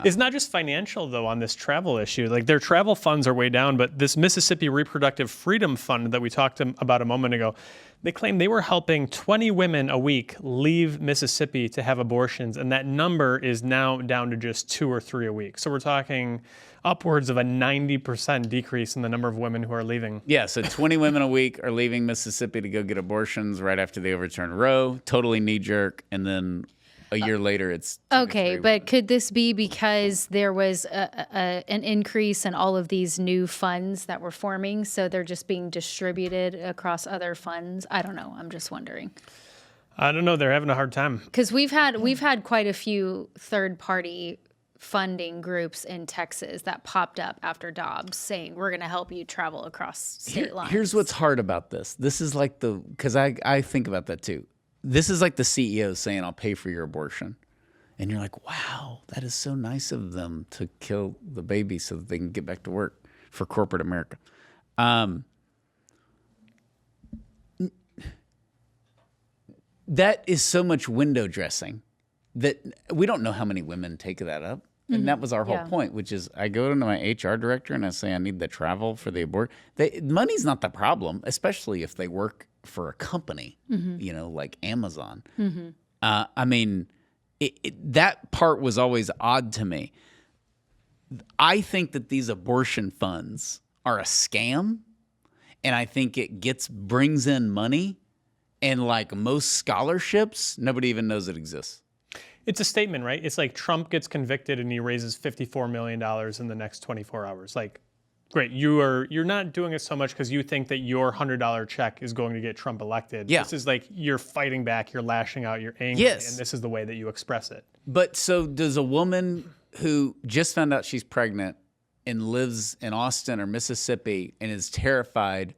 It's not just financial, though, on this travel issue. Like, their travel funds are way down, but this Mississippi Reproductive Freedom Fund that we talked about a moment ago, they claim they were helping 20 women a week leave Mississippi to have abortions, and that number is now down to just 2 or 3 a week. So we're talking upwards of a 90% decrease in the number of women who are leaving. Yeah, so 20 women a week are leaving Mississippi to go get abortions right after they overturn Roe, totally knee-jerk, and then a year later it's okay, but could this be because there was an increase in all of these new funds that were forming, so they're just being distributed across other funds? I don't know. I'm just wondering. I don't know. They're having a hard time. Because we've had quite a few third-party funding groups in Texas that popped up after Dobbs saying, we're going to help you travel across state lines. Here's what's hard about this. This is like because I think about that too. This is like the CEO saying, I'll pay for your abortion. And you're like, wow, that is so nice of them to kill the baby so that they can get back to work for corporate America. That is so much window dressing that we don't know how many women take that up. And that was our whole point, which is I go to my HR director and I say, I need the travel for the abort. Money's not the problem, especially if they work for a company, like Amazon. I mean, that part was always odd to me. I think that these abortion funds are a scam, and I think it brings in money, and like most scholarships, nobody even knows it exists. It's a statement, right? It's like Trump gets convicted and he raises $54 million in the next 24 hours. Like, Great. You're not doing it so much because you think that your $100 check is going to get Trump elected. Yeah. This is like you're fighting back, you're lashing out, you're angry, Yes. and this is the way that you express it. But so does a woman who just found out she's pregnant and lives in Austin or Mississippi and is terrified,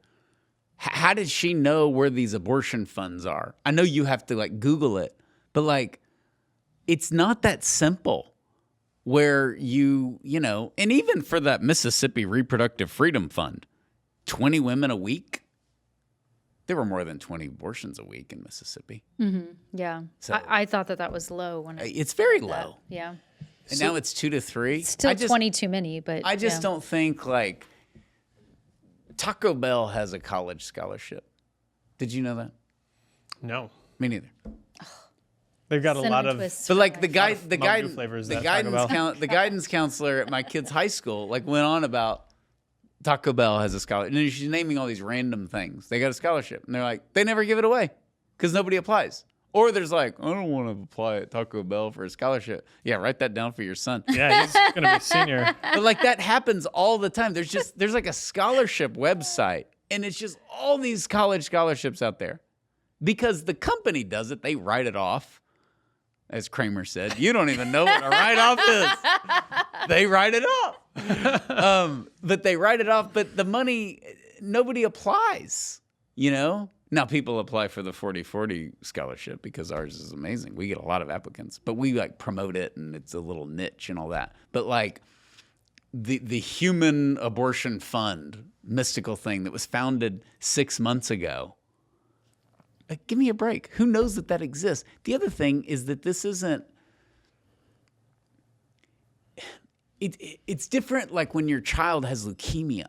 how did she know where these abortion funds are? I know you have to like Google it, but like it's not that simple where you know, and even for that Mississippi Reproductive Freedom Fund, 20 women a week. There were more than 20 abortions a week in Mississippi. Yeah. So- I thought that was low when It's very low. Yeah. And now it's 2 to 3. Still 20 too many, but I just yeah. don't think like Taco Bell has a college scholarship. Did you know that? No. Me neither. They've got a lot Cinnamon of twists. But like the Mountain Dew flavors the at Taco Bell. the guidance counselor at my kid's high school like went on about Taco Bell has a scholarship. And she's naming all these random things. They got a scholarship. And they're like, they never give it away because nobody applies. Or there's like, I don't want to apply at Taco Bell for a scholarship. Yeah, write that down for your son. Yeah, he's going to be a senior. But like that happens all the time. There's like a scholarship website, and it's just all these college scholarships out there. Because the company does it, they write it off. As Kramer said, you don't even know what a write-off is. They write it off. But they write it off, but the money, nobody applies, you know? Now people apply for the 40-40 scholarship because ours is amazing. We get a lot of applicants, but we like promote it and it's a little niche and all that. But like the Human Abortion Fund, mystical thing that was founded 6 months ago. Like, give me a break. Who knows that exists? The other thing is that this isn't. It's different. Like when your child has leukemia,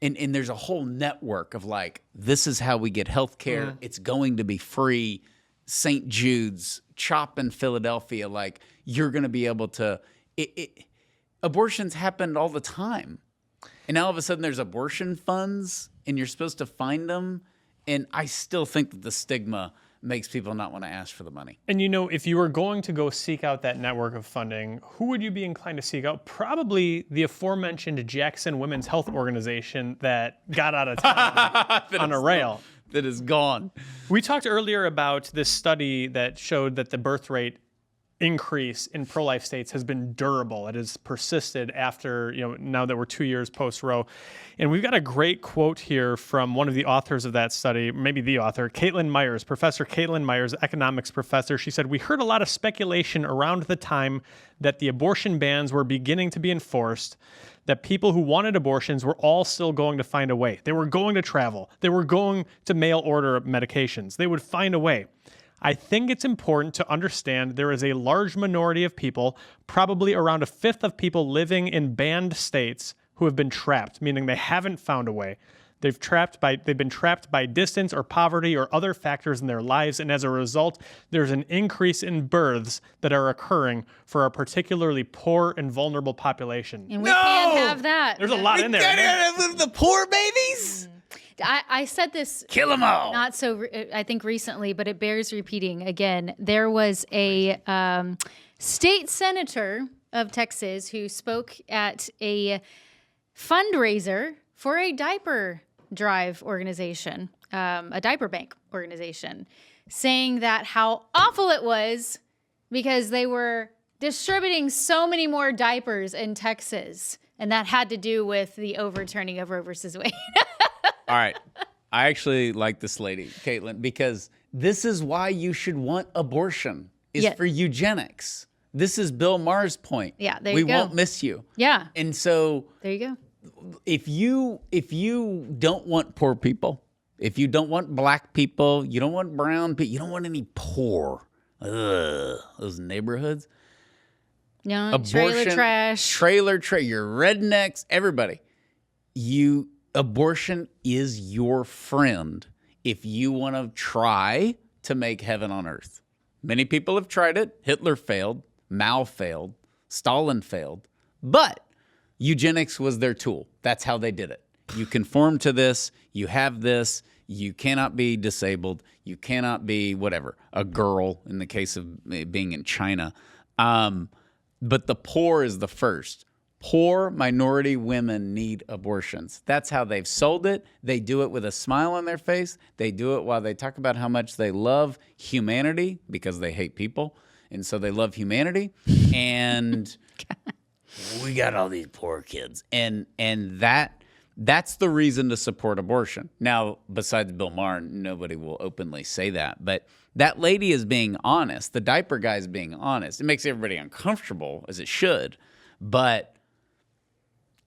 and there's a whole network of like, this is how we get health care. It's going to be free. St. Jude's, CHOP in Philadelphia. Like you're going to be able to. Abortions happened all the time, and now all of a sudden there's abortion funds, and you're supposed to find them. And I still think that the stigma makes people not want to ask for the money. And you know, if you were going to go seek out that network of funding, who would you be inclined to seek out? Probably the aforementioned Jackson Women's Health Organization that got out of town on a rail. That is gone. We talked earlier about this study that showed that the birth rate increase in pro-life states has been durable. It has persisted after, now that we're 2 years post-Roe. And we've got a great quote here from one of the authors of that study, maybe the author, Caitlin Myers, Professor Caitlin Myers, economics professor. She said, "We heard a lot of speculation around the time that the abortion bans were beginning to be enforced, that people who wanted abortions were all still going to find a way. They were going to travel. They were going to mail order medications. They would find a way. I think it's important to understand there is a large minority of people, probably around a fifth of people living in banned states, who have been trapped, meaning they haven't found a way. They've been trapped by distance or poverty or other factors in their lives, and as a result, there's an increase in births that are occurring for a particularly poor and vulnerable population." And we can't have that. There's a lot in there. The poor babies? I said this Kill them all. not so, I think recently, but it bears repeating again. There was a state senator of Texas who spoke at a fundraiser for a diaper drive organization, a diaper bank organization, saying that how awful it was because they were distributing so many more diapers in Texas. And that had to do with the overturning of Roe versus Wade. All right. I actually like this lady, Caitlin, because this is why you should want abortion, is for eugenics. This is Bill Maher's point. Yeah, there you go. We won't miss you. Yeah. And so There you go. if you don't want poor people, if you don't want black people, you don't want brown people, you don't want any poor, those neighborhoods. No, trailer trash. Your rednecks, everybody. Abortion is your friend if you want to try to make heaven on earth. Many people have tried it. Hitler failed. Mao failed. Stalin failed. But eugenics was their tool. That's how they did it. You conform to this. You have this. You cannot be disabled. You cannot be whatever, a girl in the case of being in China. But the poor is the first. Poor minority women need abortions. That's how they've sold it. They do it with a smile on their face. They do it while they talk about how much they love humanity because they hate people. And so they love humanity. And we got all these poor kids. And that's the reason to support abortion. Now, besides Bill Maher, nobody will openly say that. But that lady is being honest. The diaper guy is being honest. It makes everybody uncomfortable, as it should. But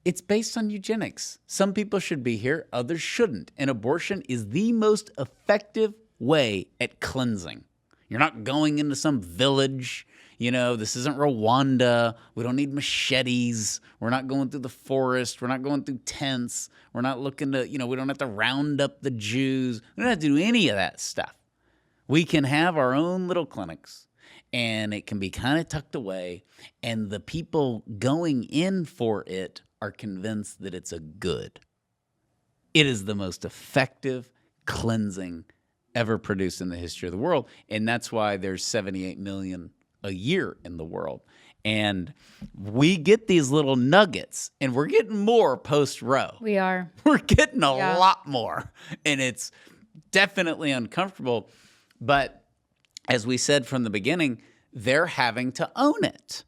it's based on eugenics. Some people should be here, others shouldn't. And abortion is the most effective way at cleansing. You're not going into some village. This isn't Rwanda. We don't need machetes. We're not going through the forest. We're not going through tents. We're not looking to, we don't have to round up the Jews. We don't have to do any of that stuff. We can have our own little clinics, and it can be kind of tucked away, and the people going in for it are convinced that it's a good. It is the most effective cleansing ever produced in the history of the world, and that's why there's 78 million a year in the world. And we get these little nuggets, and we're getting more post-Roe. We are. We're getting a lot more, and it's definitely uncomfortable. But as we said from the beginning, they're having to own it.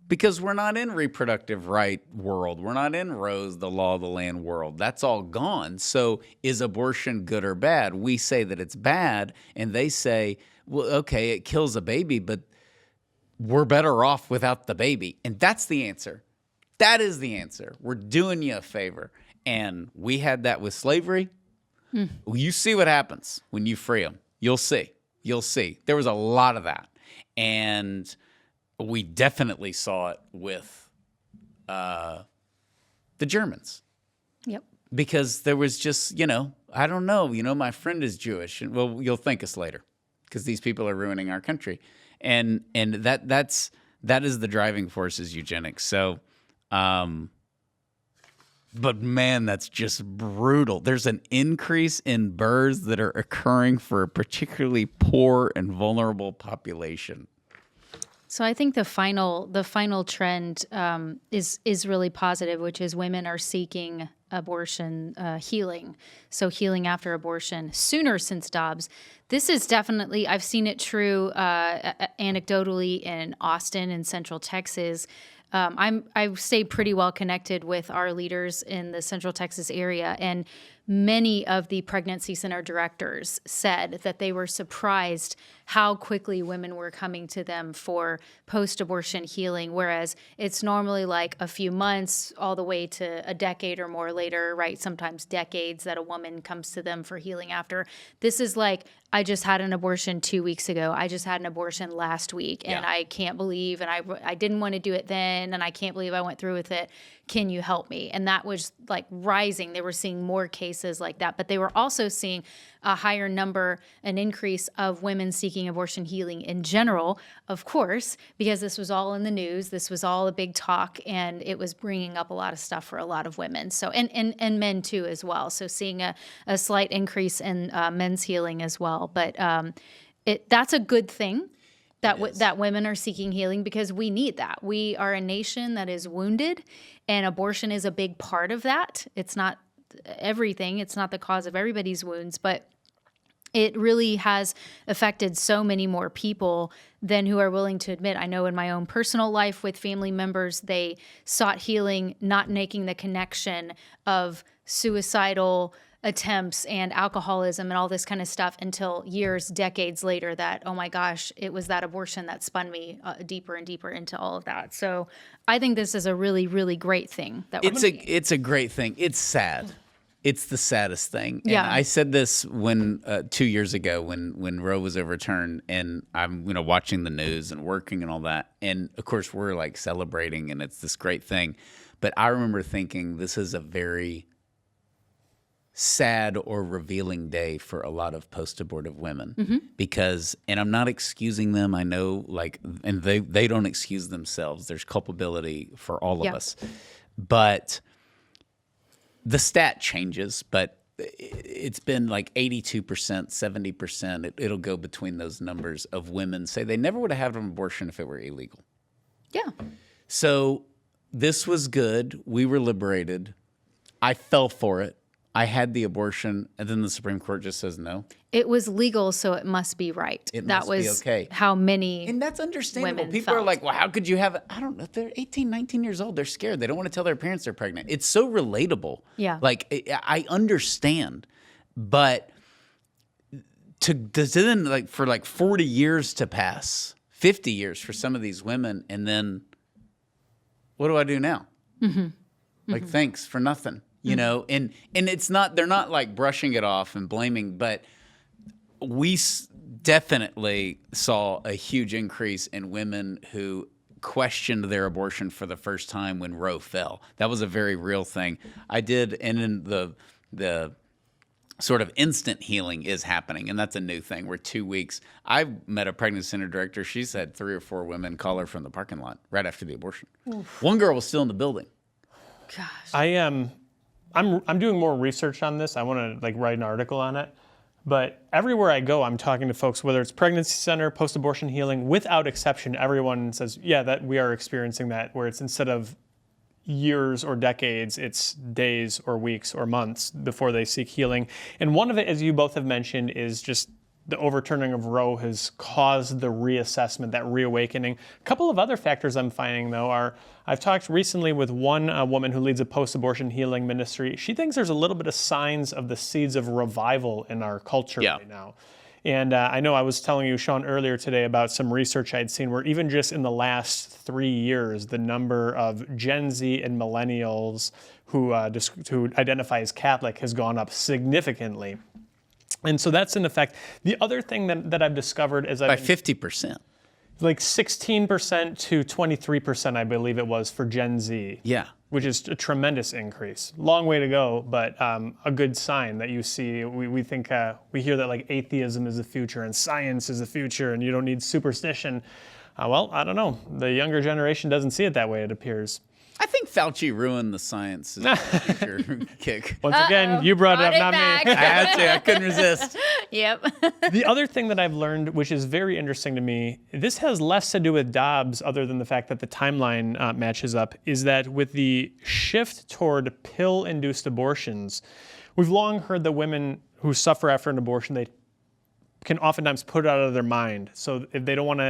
Because we're not in reproductive right world. We're not in Roe's, the law of the land world. That's all gone. So is abortion good or bad? We say that it's bad, and they say, well, okay, it kills a baby, but we're better off without the baby. And that's the answer. That is the answer. We're doing you a favor. And we had that with slavery. Well, you see what happens when you free them. You'll see. You'll see. There was a lot of that. And we definitely saw it with the Germans. Yep. Because there was just, I don't know, my friend is Jewish. And, well, you'll thank us later because these people are ruining our country. And that is the driving force is eugenics. So, but man, that's just brutal. There's an increase in births that are occurring for a particularly poor and vulnerable population. So I think the final trend is really positive, which is women are seeking abortion healing. So healing after abortion sooner since Dobbs. This is definitely, I've seen it true anecdotally in Austin and Central Texas. I stay pretty well connected with our leaders in the Central Texas area, and many of the pregnancy center directors said that they were surprised how quickly women were coming to them for post-abortion healing, whereas it's normally like a few months all the way to a decade or more later, right? Sometimes decades that a woman comes to them for healing after. This is like, I just had an abortion 2 weeks ago. I just had an abortion last week, and I can't believe, and I didn't want to do it then, and I can't believe I went through with it. Can you help me? And that was like rising. They were seeing more cases like that, but they were also seeing a higher number, an increase of women seeking abortion healing in general, of course, because this was all in the news. This was all a big talk, and it was bringing up a lot of stuff for a lot of women. So, and men too as well. So seeing a slight increase in men's healing as well. But that's a good thing. That women are seeking healing, because we need that. We are a nation that is wounded, and abortion is a big part of that. It's not everything. It's not the cause of everybody's wounds, but it really has affected so many more people than who are willing to admit. I know in my own personal life with family members, they sought healing, not making the connection of suicidal attempts and alcoholism and all this kind of stuff until years, decades later that, oh my gosh, it was that abortion that spun me deeper and deeper into all of that. So I think this is a really, really great thing. It's a great thing. It's sad. It's the saddest thing. And I said this when 2 years ago when Roe was overturned, and I'm watching the news and working and all that. And of course we're like celebrating, and it's this great thing. But I remember thinking this is a very sad or revealing day for a lot of post-abortive women, because, and I'm not excusing them. I know, and they don't excuse themselves. There's culpability for all of us, but the stat changes. But it's been like 82%, 70%. It'll go between those numbers of women say they never would have had an abortion if it were illegal. Yeah. So this was good. We were liberated. I fell for it. I had the abortion, and then the Supreme Court just says no. It was legal, so it must be right. That was be okay. How many And that's understandable. women People are felt. like, well, how could you have it? I don't know. They're 18, 19 years old. They're scared. They don't want to tell their parents they're pregnant. It's so relatable. Yeah. Like, I understand. But to then, like, for like 40 years to pass, 50 years for some of these women, and then what do I do now? Like, thanks for nothing. You know, and it's not, they're not like brushing it off and blaming, but we definitely saw a huge increase in women who questioned their abortion for the first time when Roe fell. That was a very real thing. I did, and then the sort of instant healing is happening, and that's a new thing. We're 2 weeks. I met a pregnancy center director. She said 3 or 4 women call her from the parking lot right after the abortion. Oof. One girl was still in the building. Gosh. I'm doing more research on this. I want to like write an article on it. But everywhere I go, I'm talking to folks, whether it's pregnancy center, post-abortion healing, without exception, everyone says, yeah, that we are experiencing that, where it's instead of years or decades, it's days or weeks or months before they seek healing. And one of it, as you both have mentioned, is just the overturning of Roe has caused the reassessment, that reawakening. A couple of other factors I'm finding, though, are I've talked recently with one woman who leads a post-abortion healing ministry. She thinks there's a little bit of signs of the seeds of revival in our culture right now. And I know I was telling you, Sean, earlier today about some research I'd seen where even just in the last 3 years, the number of Gen Z and millennials who identify as Catholic has gone up significantly. And so that's in effect. The other thing that I've discovered is by 50%. Like 16% to 23%, I believe it was, for Gen Z. Yeah. Which is a tremendous increase. Long way to go, but a good sign that you see. We think, we hear that like atheism is the future and science is the future and you don't need superstition. Well, I don't know. The younger generation doesn't see it that way, it appears. I think Fauci ruined the science kick. Once again, you brought it up, not me. I had to. I couldn't resist. Yep. The other thing that I've learned, which is very interesting to me, this has less to do with Dobbs other than the fact that the timeline matches up, is that with the shift toward pill-induced abortions, we've long heard that women who suffer after an abortion, they can oftentimes put it out of their mind. So if they don't want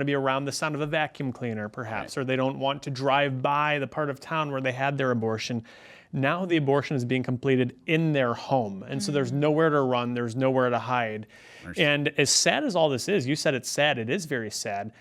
to be around the sound of a vacuum cleaner, perhaps, or they don't want to drive by the part of town where they had their abortion. Now the abortion is being completed in their home. And so there's nowhere to run, there's nowhere to hide. And as sad as all this is, you said it's sad, it is very sad.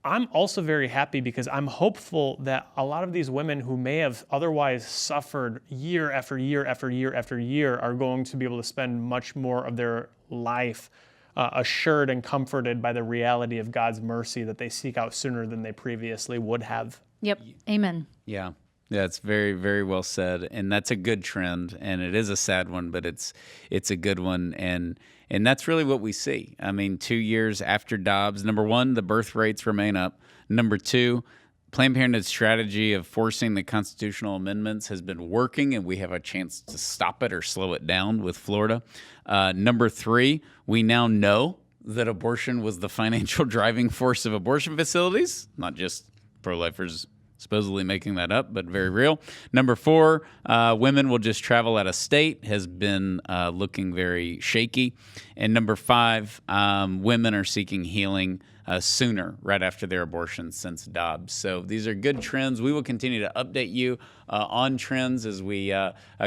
I'm also very happy because I'm hopeful that a lot of these women who may have otherwise suffered year after year after year after year are going to be able to spend much more of their life assured and comforted by the reality of God's mercy that they seek out sooner than they previously would have. Yep. Amen. Yeah. Yeah, it's very, very well said. And that's a good trend. And it is a sad one, but it's a good one. And that's really what we see. I mean, 2 years after Dobbs, number one, the birth rates remain up. Number two, Planned Parenthood's strategy of forcing the constitutional amendments has been working, and we have a chance to stop it or slow it down with Florida. Number three, we now know that abortion was the financial driving force of abortion facilities, not just pro-lifers supposedly making that up, but very real. Number four, women will just travel out of state, has been looking very shaky. And number five, women are seeking healing sooner, right after their abortion since Dobbs. So these are good trends. We will continue to update you on trends as we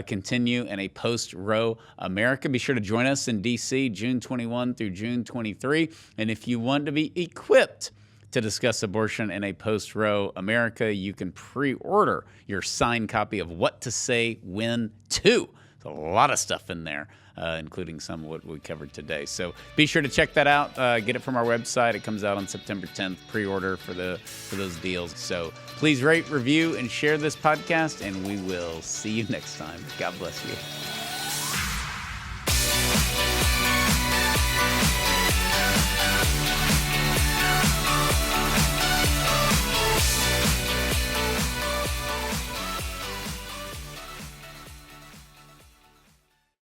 continue in a post-Roe America. Be sure to join us in D.C. June 21 through June 23. And if you want to be equipped to discuss abortion in a post-Roe America, you can pre-order your signed copy of What to Say When To. There's a lot of stuff in there, including some of what we covered today. So be sure to check that out. Get it from our website. It comes out on September 10th. Pre-order for those deals. So please rate, review, and share this podcast, and we will see you next time. God bless you.